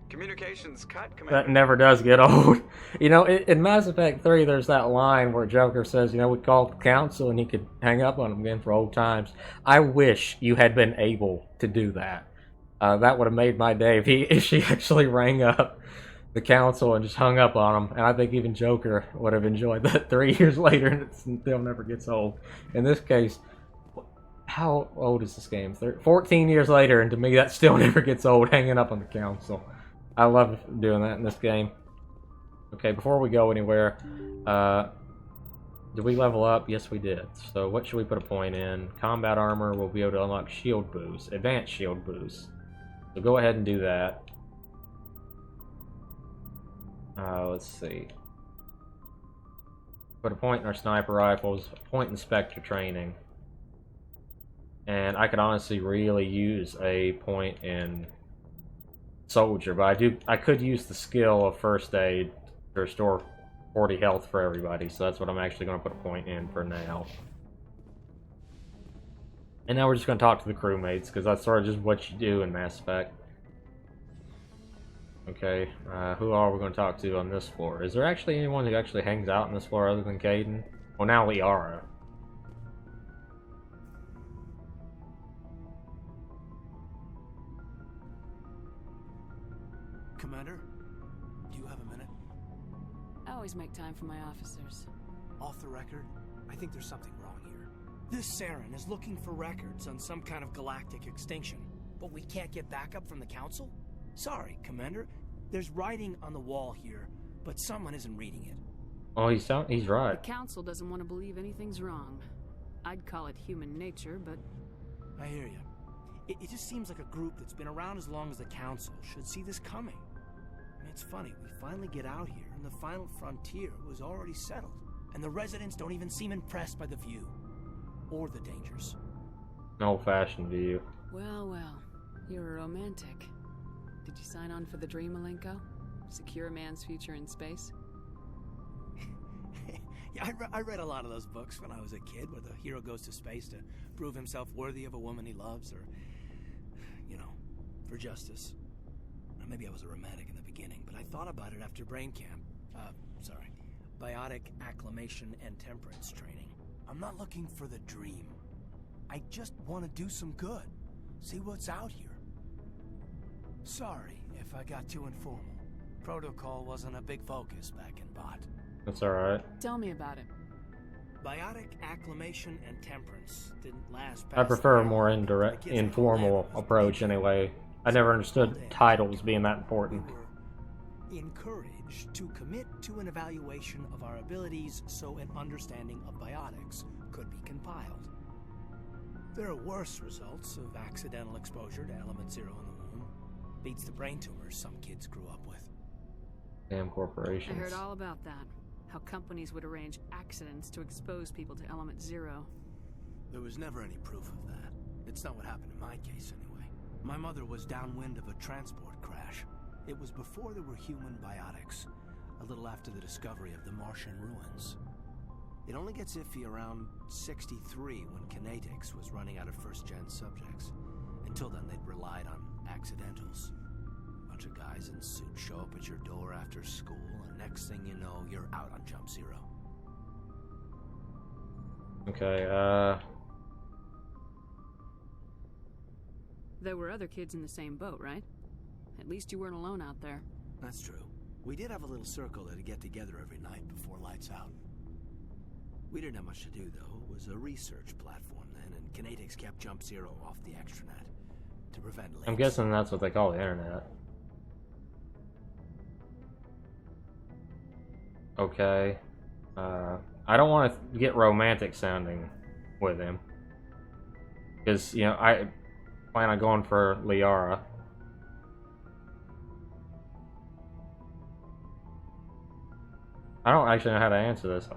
Communications cut, Commander. That never does get old. You know, in Mass Effect 3, there's that line where Joker says, you know, we called the Council and he could hang up on him again for old times. I wish you had been able to do that. That would have made my day if she actually rang up the Council and just hung up on him. And I think even Joker would have enjoyed that 3 years later, and it still never gets old. In this case, how old is this game? 14 years later, and to me that still never gets old, hanging up on the Council. I love doing that in this game. Okay, before we go anywhere, did we level up? Yes, we did. So what should we put a point in? Combat armor, we'll be able to unlock shield boost, advanced shield boost. So go ahead and do that. Let's see. Put a point in our sniper rifles, a point in Spectre training. And I could honestly really use a point in soldier, but I could use the skill of first aid to restore 40 health for everybody, so that's what I'm actually going to put a point in for now. And now we're just going to talk to the crewmates, because that's sort of just what you do in Mass Effect. Okay, who are we going to talk to on this floor? Is there actually anyone who actually hangs out on this floor other than Kaidan? Well, now Liara. Commander, do you have a minute? I always make time for my officers. Off the record, I think there's something wrong here. This Saren is looking for records on some kind of galactic extinction, but we can't get backup from the Council? Sorry, Commander. There's writing on the wall here, but someone isn't reading it. Oh, he's right. The Council doesn't want to believe anything's wrong. I'd call it human nature, but... I hear you. It just seems like a group that's been around as long as the Council should see this coming. I mean, it's funny, we finally get out here, and the final frontier was already settled. And the residents don't even seem impressed by the view. Or the dangers. An old-fashioned view. Well, well. You're a romantic. Did you sign on for the dream, Malenko? Secure a man's future in space? Yeah, I read a lot of those books when I was a kid, where the hero goes to space to prove himself worthy of a woman he loves, or, you know, for justice. Maybe I was a romantic in the beginning, but I thought about it after brain camp. Biotic acclimation and temperance training. I'm not looking for the dream. I just want to do some good. See what's out here. Sorry if I got too informal. Protocol wasn't a big focus back in Bot. That's alright. Tell me about it. Biotic acclimation and temperance didn't last past I prefer a more informal approach anyway. I never understood titles being that important. We were encouraged to commit to an evaluation of our abilities so an understanding of biotics could be compiled. There are worse results of accidental exposure to element 0 in the womb. Beats the brain tumors some kids grew up with. Damn corporations. I heard all about that. How companies would arrange accidents to expose people to element 0. There was never any proof of that. It's not what happened in my case, anyway. My mother was downwind of a transport crash. It was before there were human biotics, a little after the discovery of the Martian ruins. It only gets iffy around 63 when Kinetics was running out of first-gen subjects. Until then, they'd relied on accidentals. A bunch of guys in suits show up at your door after school, and next thing you know, you're out on Jump Zero. Okay, There were other kids in the same boat, right? At least you weren't alone out there. That's true. We did have a little circle that'd get together every night before lights out. We didn't have much to do, though. It was a research platform then, and Kinetics kept Jump Zero off the extranet to prevent leaks. I'm guessing that's what they call the internet. Okay. I don't want to get romantic sounding with him. Because, you know, I plan on going for Liara. I don't actually know how to answer this.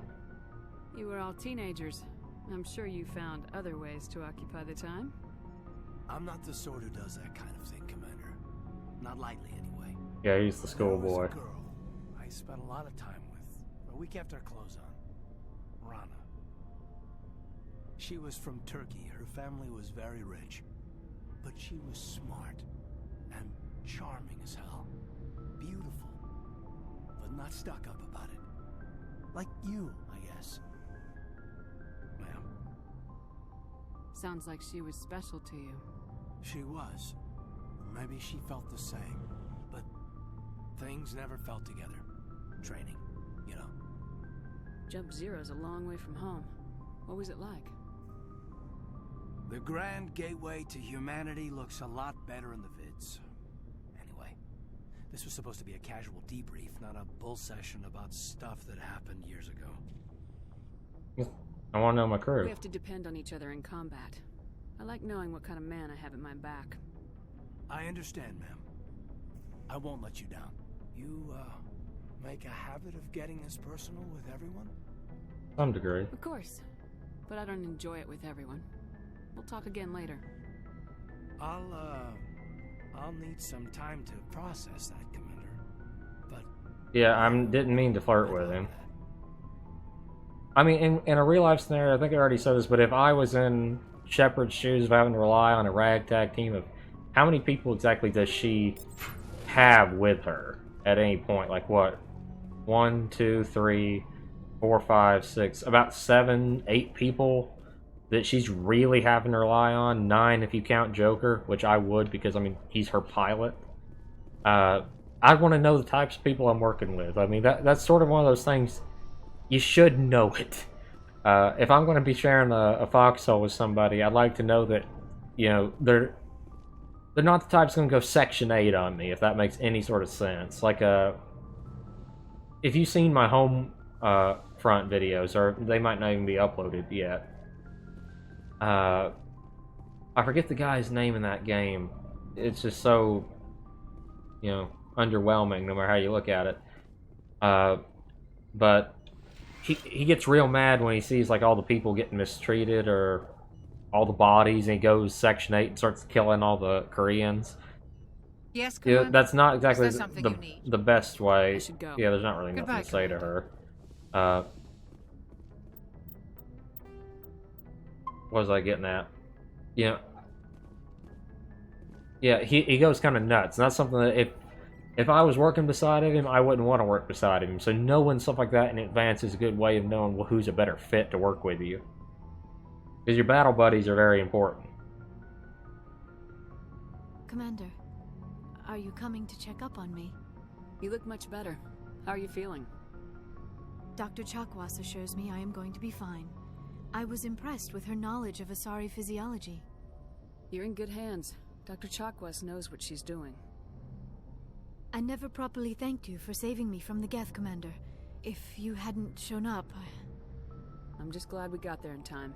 You were all teenagers. I'm sure you found other ways to occupy the time. I'm not the sort who does that kind of thing, Commander. Not lightly, anyway. Yeah, he's the There schoolboy. was a girl I spent a lot of time with, but we kept our clothes on. Rana. She was from Turkey. Her family was very rich. But she was smart and charming as hell. Beautiful. But not stuck up about it. Like you, I guess. Ma'am. Sounds like she was special to you. She was. Maybe she felt the same. But things never felt together. Training, you know. Jump Zero's a long way from home. What was it like? The grand gateway to humanity looks a lot better in the vids. Anyway, this was supposed to be a casual debrief, not a bull session about stuff that happened years ago. I want to know my crew. We have to depend on each other in combat. I like knowing what kind of man I have at my back. I understand, ma'am. I won't let you down. You, make a habit of getting this personal with everyone? Some degree. Of course. But I don't enjoy it with everyone. We'll talk again later. I'll need some time to process that, Commander. But Yeah, I didn't mean to flirt with him. I mean, in a real life scenario, I think I already said this, but if I was in Shepard's shoes of having to rely on a ragtag team of how many people exactly does she have with her at any point? Like what? 1, 2, 3, 4, 5, 6, about 7, 8 people that she's really having to rely on. 9 if you count Joker, which I would because, I mean, he's her pilot. I want to know the types of people I'm working with. I mean, that's sort of one of those things, you should know it. If I'm going to be sharing a foxhole with somebody, I'd like to know that, you know, they're not the type that's going to go Section 8 on me, if that makes any sort of sense. Like, if you've seen my home front videos, or they might not even be uploaded yet, I forget the guy's name in that game. It's just so, you know, underwhelming no matter how you look at it. But he gets real mad when he sees like all the people getting mistreated or all the bodies, and he goes Section 8 and starts killing all the Koreans. Yes, Commander? Yeah, that's not exactly Is there something you need? the best way. I should go. Yeah, there's not really Goodbye, nothing to say to Commander. her. What was I getting at? Yeah. Yeah, he goes kind of nuts, and that's something that if I was working beside him, I wouldn't want to work beside him. So knowing stuff like that in advance is a good way of knowing who's a better fit to work with you. Because your battle buddies are very important. Commander, are you coming to check up on me? You look much better. How are you feeling? Dr. Chakwas assures me I am going to be fine. I was impressed with her knowledge of Asari physiology. You're in good hands. Dr. Chakwas knows what she's doing. I never properly thanked you for saving me from the Geth, Commander. If you hadn't shown up, I'm just glad we got there in time.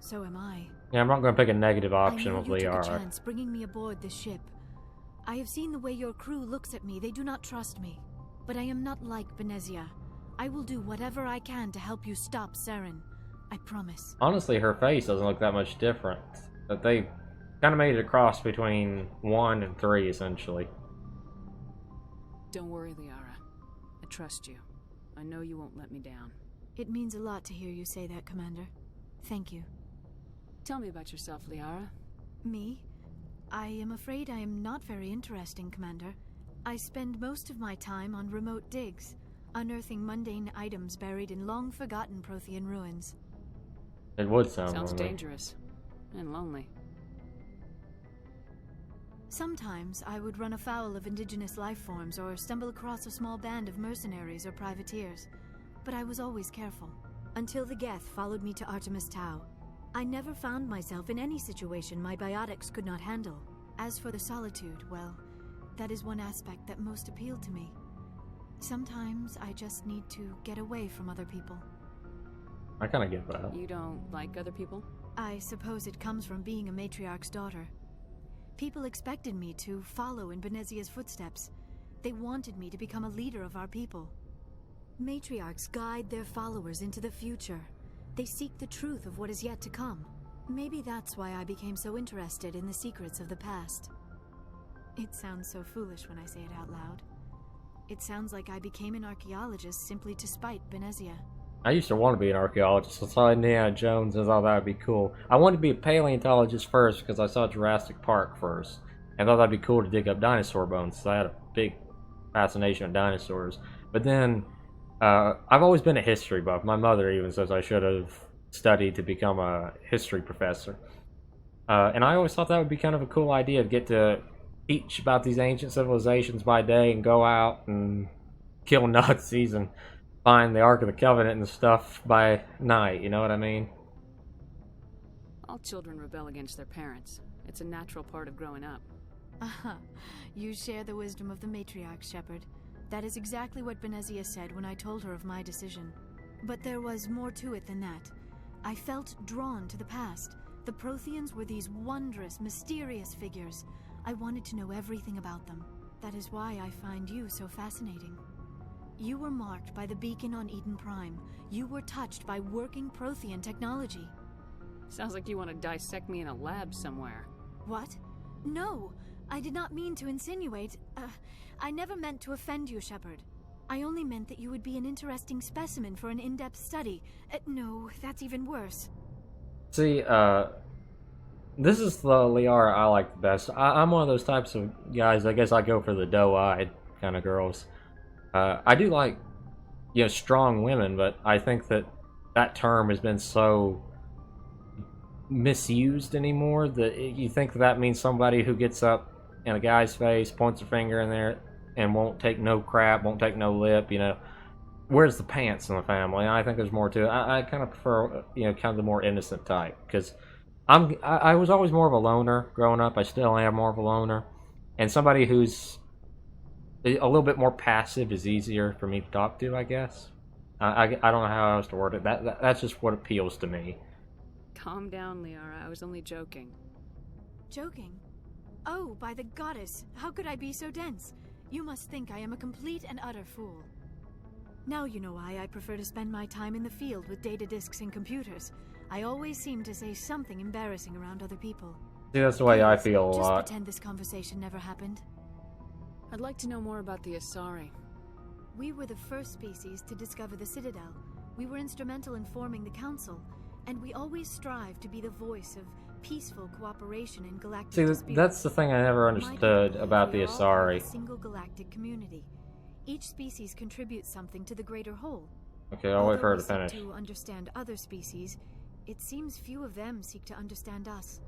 So am I. Yeah, I'm not going to pick a negative option I know with you took a Liara. chance bringing me aboard this ship. I have seen the way your crew looks at me. They do not trust me. But I am not like Benezia. I will do whatever I can to help you stop Saren. I promise. Honestly, her face doesn't look that much different. But they kind of made it a cross between 1 and 3, essentially. Don't worry, Liara. I trust you. I know you won't let me down. It means a lot to hear you say that, Commander. Thank you. Tell me about yourself, Liara. Me? I am afraid I am not very interesting, Commander. I spend most of my time on remote digs, unearthing mundane items buried in long-forgotten Prothean ruins. It would sound Sounds lonely. dangerous. And lonely. Sometimes I would run afoul of indigenous life forms or stumble across a small band of mercenaries or privateers. But I was always careful. Until the Geth followed me to Artemis Tau. I never found myself in any situation my biotics could not handle. As for the solitude, well, that is one aspect that most appealed to me. Sometimes I just need to get away from other people. I kind of get that. You don't like other people? I suppose it comes from being a matriarch's daughter. People expected me to follow in Benezia's footsteps. They wanted me to become a leader of our people. Matriarchs guide their followers into the future. They seek the truth of what is yet to come. Maybe that's why I became so interested in the secrets of the past. It sounds so foolish when I say it out loud. It sounds like I became an archaeologist simply to spite Benezia. I used to want to be an archaeologist. I saw Indiana Jones and I thought that would be cool. I wanted to be a paleontologist first because I saw Jurassic Park first. And I thought that'd be cool to dig up dinosaur bones. So I had a big fascination with dinosaurs. But then, I've always been a history buff. My mother even says I should have studied to become a history professor. And I always thought that would be kind of a cool idea to get to teach about these ancient civilizations by day and go out and kill Nazis and find the Ark of the Covenant and stuff by night, you know what I mean? All children rebel against their parents. It's a natural part of growing up. Aha, you share the wisdom of the matriarch, Shepard. That is exactly what Benezia said when I told her of my decision. But there was more to it than that. I felt drawn to the past. The Protheans were these wondrous, mysterious figures. I wanted to know everything about them. That is why I find you so fascinating. You were marked by the beacon on Eden Prime. You were touched by working Prothean technology. Sounds like you want to dissect me in a lab somewhere. What? No! I did not mean to insinuate. I never meant to offend you, Shepard. I only meant that you would be an interesting specimen for an in-depth study. No, that's even worse. See, this is the Liara I like the best. I'm one of those types of guys, I guess I go for the doe-eyed kind of girls. I do like, you know, strong women, but I think that that term has been so misused anymore that you think that means somebody who gets up in a guy's face, points a finger in there, and won't take no crap, won't take no lip, you know. Where's the pants in the family? I think there's more to it. I kind of prefer, you know, kind of the more innocent type, because I was always more of a loner growing up. I still am more of a loner, and somebody who's a little bit more passive is easier for me to talk to, I guess. I don't know how else to word it. That's just what appeals to me. Calm down, Liara. I was only joking. Joking? Oh, by the goddess, how could I be so dense? You must think I am a complete and utter fool. Now you know why I prefer to spend my time in the field with data disks and computers. I always seem to say something embarrassing around other people. See, that's the way I feel a Just lot. pretend this conversation never happened. I'd like to know more about the Asari. We were the first species to discover the Citadel. We were instrumental in forming the Council, and we always strive to be the voice of peaceful cooperation in galactic disputes. That's the thing I never understood about the We are all part of Asari. a single galactic community. Each species contributes something to the greater whole. Okay, I'll wait for her to Although we finish. seek to understand other species, it seems few of them seek to understand us.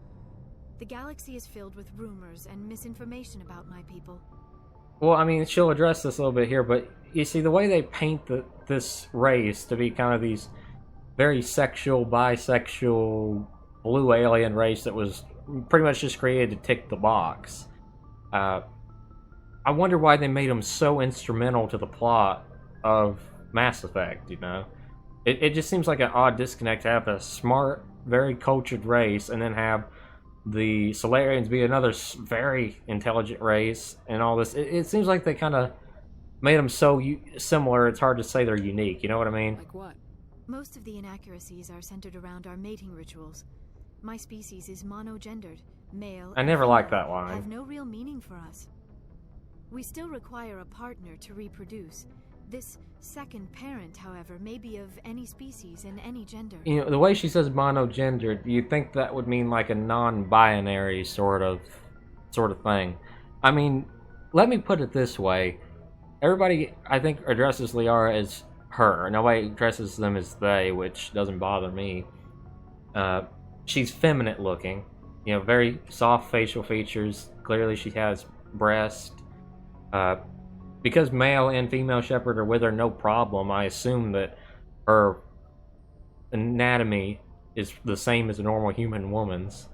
The galaxy is filled with rumors and misinformation about my people. Well, I mean, she'll address this a little bit here, but you see, the way they paint this race to be kind of these very sexual, bisexual, blue alien race that was pretty much just created to tick the box. I wonder why they made them so instrumental to the plot of Mass Effect, you know? It just seems like an odd disconnect to have a smart, very cultured race and then have the Solarians be another very intelligent race and all this. It seems like they kind of made them so similar, it's hard to say they're unique, you know what I mean? Like what? Most of the inaccuracies are centered around our mating rituals. My species is monogendered, male. I and never liked female that line. Have no real meaning for us. We still require a partner to reproduce. This second parent, however, may be of any species and any gender. You know, the way she says monogendered, you think that would mean like a non-binary sort of thing. I mean, let me put it this way. Everybody, I think, addresses Liara as her. Nobody addresses them as they, which doesn't bother me. She's feminine looking. You know, very soft facial features. Clearly she has breasts. Because male and female shepherd are with her, no problem. I assume that her anatomy is the same as a normal human woman's.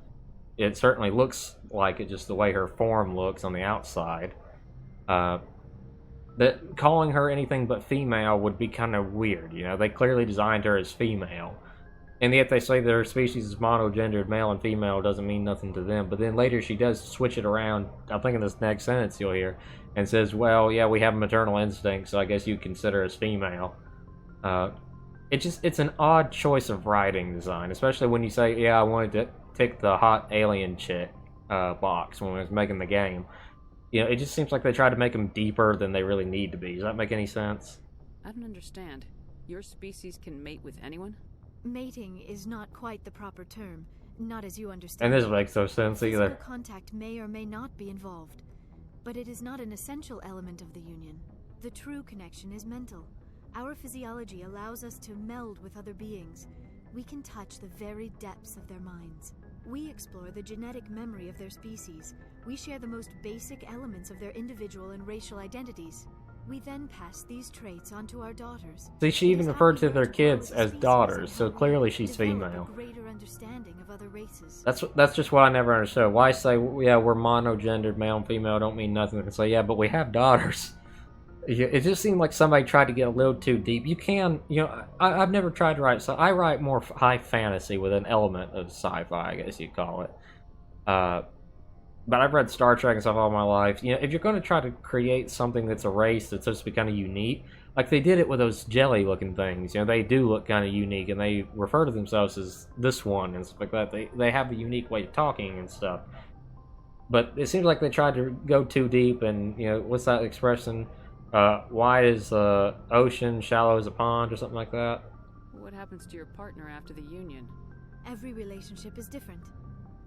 It certainly looks like it, just the way her form looks on the outside. That calling her anything but female would be kind of weird. You know, they clearly designed her as female, and yet they say their species is monogendered, male and female, doesn't mean nothing to them. But then later she does switch it around. I think in this next sentence you'll hear, and says, well, yeah, we have maternal instinct, so I guess you'd consider us female. It's an odd choice of writing design, especially when you say, yeah, I wanted to tick the hot alien chick box when I was making the game. You know, it just seems like they tried to make them deeper than they really need to be. Does that make any sense? I don't understand. Your species can mate with anyone? Mating is not quite the proper term, not as you understand. And this makes no sense either. Physical contact may or may not be involved, but it is not an essential element of the union. The true connection is mental. Our physiology allows us to meld with other beings. We can touch the very depths of their minds. We explore the genetic memory of their species. We share the most basic elements of their individual and racial identities. We then pass these traits onto our daughters. See, she even referred to their kids as daughters, so clearly she's female. A greater understanding of other races. That's just what I never understood. Why say, yeah, we're monogendered, male and female, don't mean nothing. And say, yeah, but we have daughters. It just seemed like somebody tried to get a little too deep. You can, you know, I've never tried to write, so I write more high fantasy with an element of sci-fi, I guess you'd call it. But I've read Star Trek and stuff all my life. You know, if you're going to try to create something that's a race that's supposed to be kind of unique, like they did it with those jelly-looking things. You know, they do look kind of unique, and they refer to themselves as this one and stuff like that. They have a unique way of talking and stuff. But it seems like they tried to go too deep, and, you know, what's that expression? Wide as the ocean, shallow as a pond, or something like that. What happens to your partner after the union? Every relationship is different.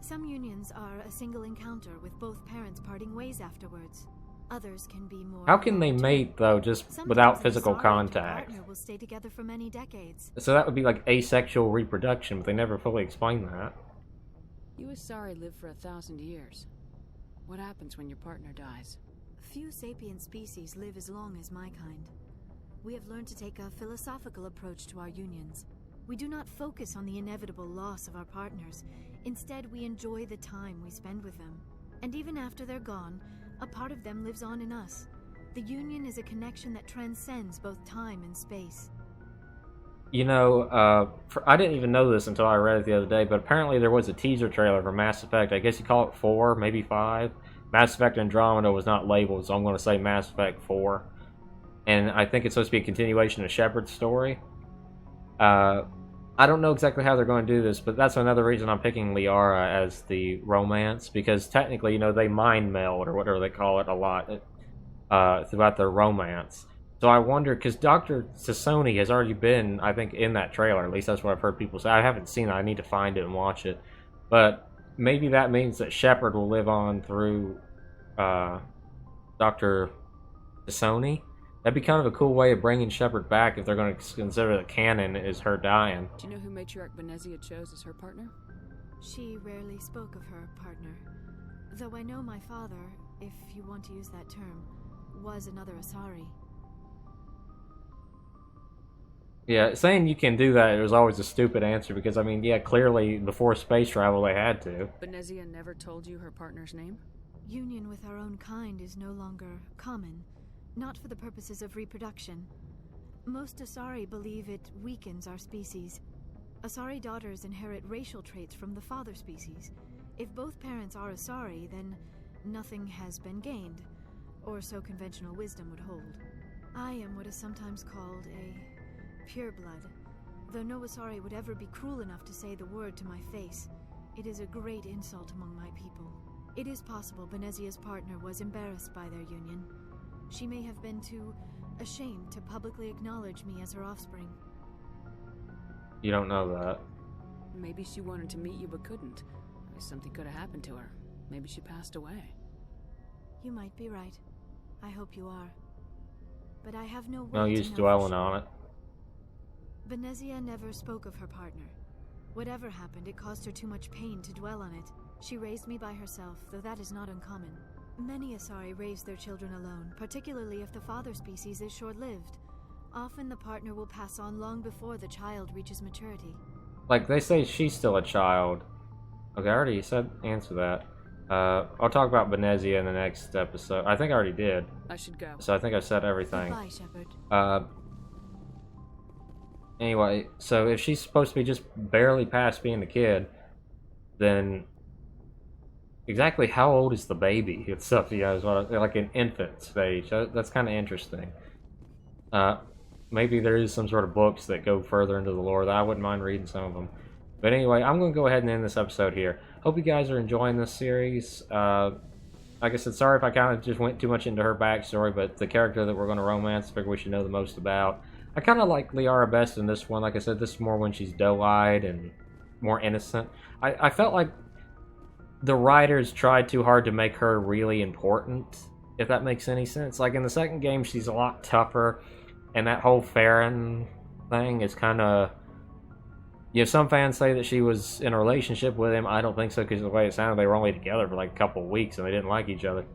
Some unions are a single encounter with both parents parting ways afterwards. Others can be more. How can they mate though, just without physical contact? Partner will stay together for many decades. So that would be like asexual reproduction, but they never fully explain that. You Asari live for 1,000 years. What happens when your partner dies? Few sapient species live as long as my kind. We have learned to take a philosophical approach to our unions. We do not focus on the inevitable loss of our partners. Instead, we enjoy the time we spend with them. And even after they're gone, a part of them lives on in us. The union is a connection that transcends both time and space. You know, I didn't even know this until I read it the other day, but apparently there was a teaser trailer for Mass Effect. I guess you call it 4, maybe 5. Mass Effect Andromeda was not labeled, so I'm going to say Mass Effect 4. And I think it's supposed to be a continuation of Shepard's story. I don't know exactly how they're going to do this, but that's another reason I'm picking Liara as the romance, because technically, you know, they mind meld, or whatever they call it, a lot throughout their romance. So I wonder, because Dr. Sassoni has already been, I think, in that trailer. At least that's what I've heard people say. I haven't seen it. I need to find it and watch it. But maybe that means that Shepard will live on through Dr. Sassoni. That'd be kind of a cool way of bringing Shepard back if they're going to consider that canon is her dying. Do you know who Matriarch Benezia chose as her partner? She rarely spoke of her partner. Though I know my father, if you want to use that term, was another Asari. Yeah, saying you can do that was always a stupid answer because, I mean, yeah, clearly before space travel they had to. Benezia never told you her partner's name? Union with our own kind is no longer common. Not for the purposes of reproduction. Most Asari believe it weakens our species. Asari daughters inherit racial traits from the father species. If both parents are Asari, then nothing has been gained, or so conventional wisdom would hold. I am what is sometimes called a pureblood, Though no Asari would ever be cruel enough to say the word to my face, it is a great insult among my people. It is possible Benezia's partner was embarrassed by their union. She may have been too ashamed to publicly acknowledge me as her offspring. You don't know that. Maybe she wanted to meet you but couldn't. Something could have happened to her. Maybe she passed away. You might be right. I hope you are. But I have no way No to use know dwelling for sure. on it. Venezia never spoke of her partner. Whatever happened, it caused her too much pain to dwell on it. She raised me by herself, though that is not uncommon. Many Asari raise their children alone, particularly if the father species is short-lived. Often the partner will pass on long before the child reaches maturity. Like, they say she's still a child. Okay, I already said answer that. I'll talk about Benezia in the next episode. I think I already did. I should go. So I think I said everything. Goodbye, Shepard. Anyway, so if she's supposed to be just barely past being a kid, then exactly how old is the baby itself? You know, is what like an infant stage. That's kind of interesting. Maybe there is some sort of books that go further into the lore. That I wouldn't mind reading some of them. But anyway, I'm going to go ahead and end this episode here. Hope you guys are enjoying this series. Like I said, sorry if I kind of just went too much into her backstory, but the character that we're going to romance, I figure we should know the most about. I kind of like Liara best in this one. Like I said, this is more when she's doe-eyed and more innocent. I felt like the writers tried too hard to make her really important, if that makes any sense. Like in the second game, she's a lot tougher, and that whole Farron thing is kind of... You know, some fans say that she was in a relationship with him. I don't think so, because the way it sounded, they were only together for like a couple of weeks, and they didn't like each other.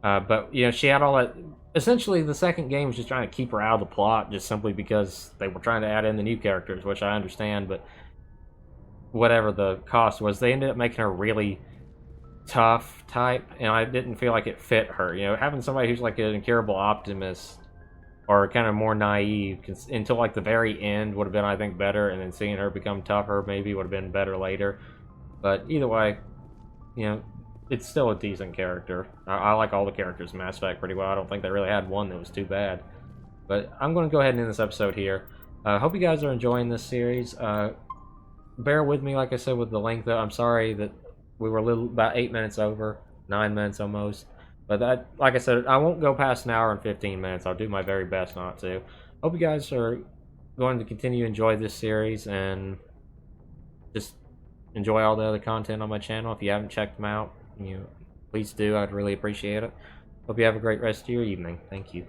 But, you know, she had all that... Essentially, the second game was just trying to keep her out of the plot, just simply because they were trying to add in the new characters, which I understand, but whatever the cost was, they ended up making her really tough type, and I didn't feel like it fit her. You know, having somebody who's like an incurable optimist, or kind of more naive, until like the very end would have been, I think, better, and then seeing her become tougher maybe would have been better later. But either way, you know, it's still a decent character. I like all the characters in Mass Effect pretty well. I don't think they really had one that was too bad. But I'm going to go ahead and end this episode here. Hope you guys are enjoying this series. Bear with me, like I said, with the length. I'm sorry that we were about 8 minutes over, 9 minutes almost. But that, like I said, I won't go past an hour and 15 minutes. I'll do my very best not to. Hope you guys are going to continue to enjoy this series and just enjoy all the other content on my channel. If you haven't checked them out, you know, please do. I'd really appreciate it. Hope you have a great rest of your evening. Thank you.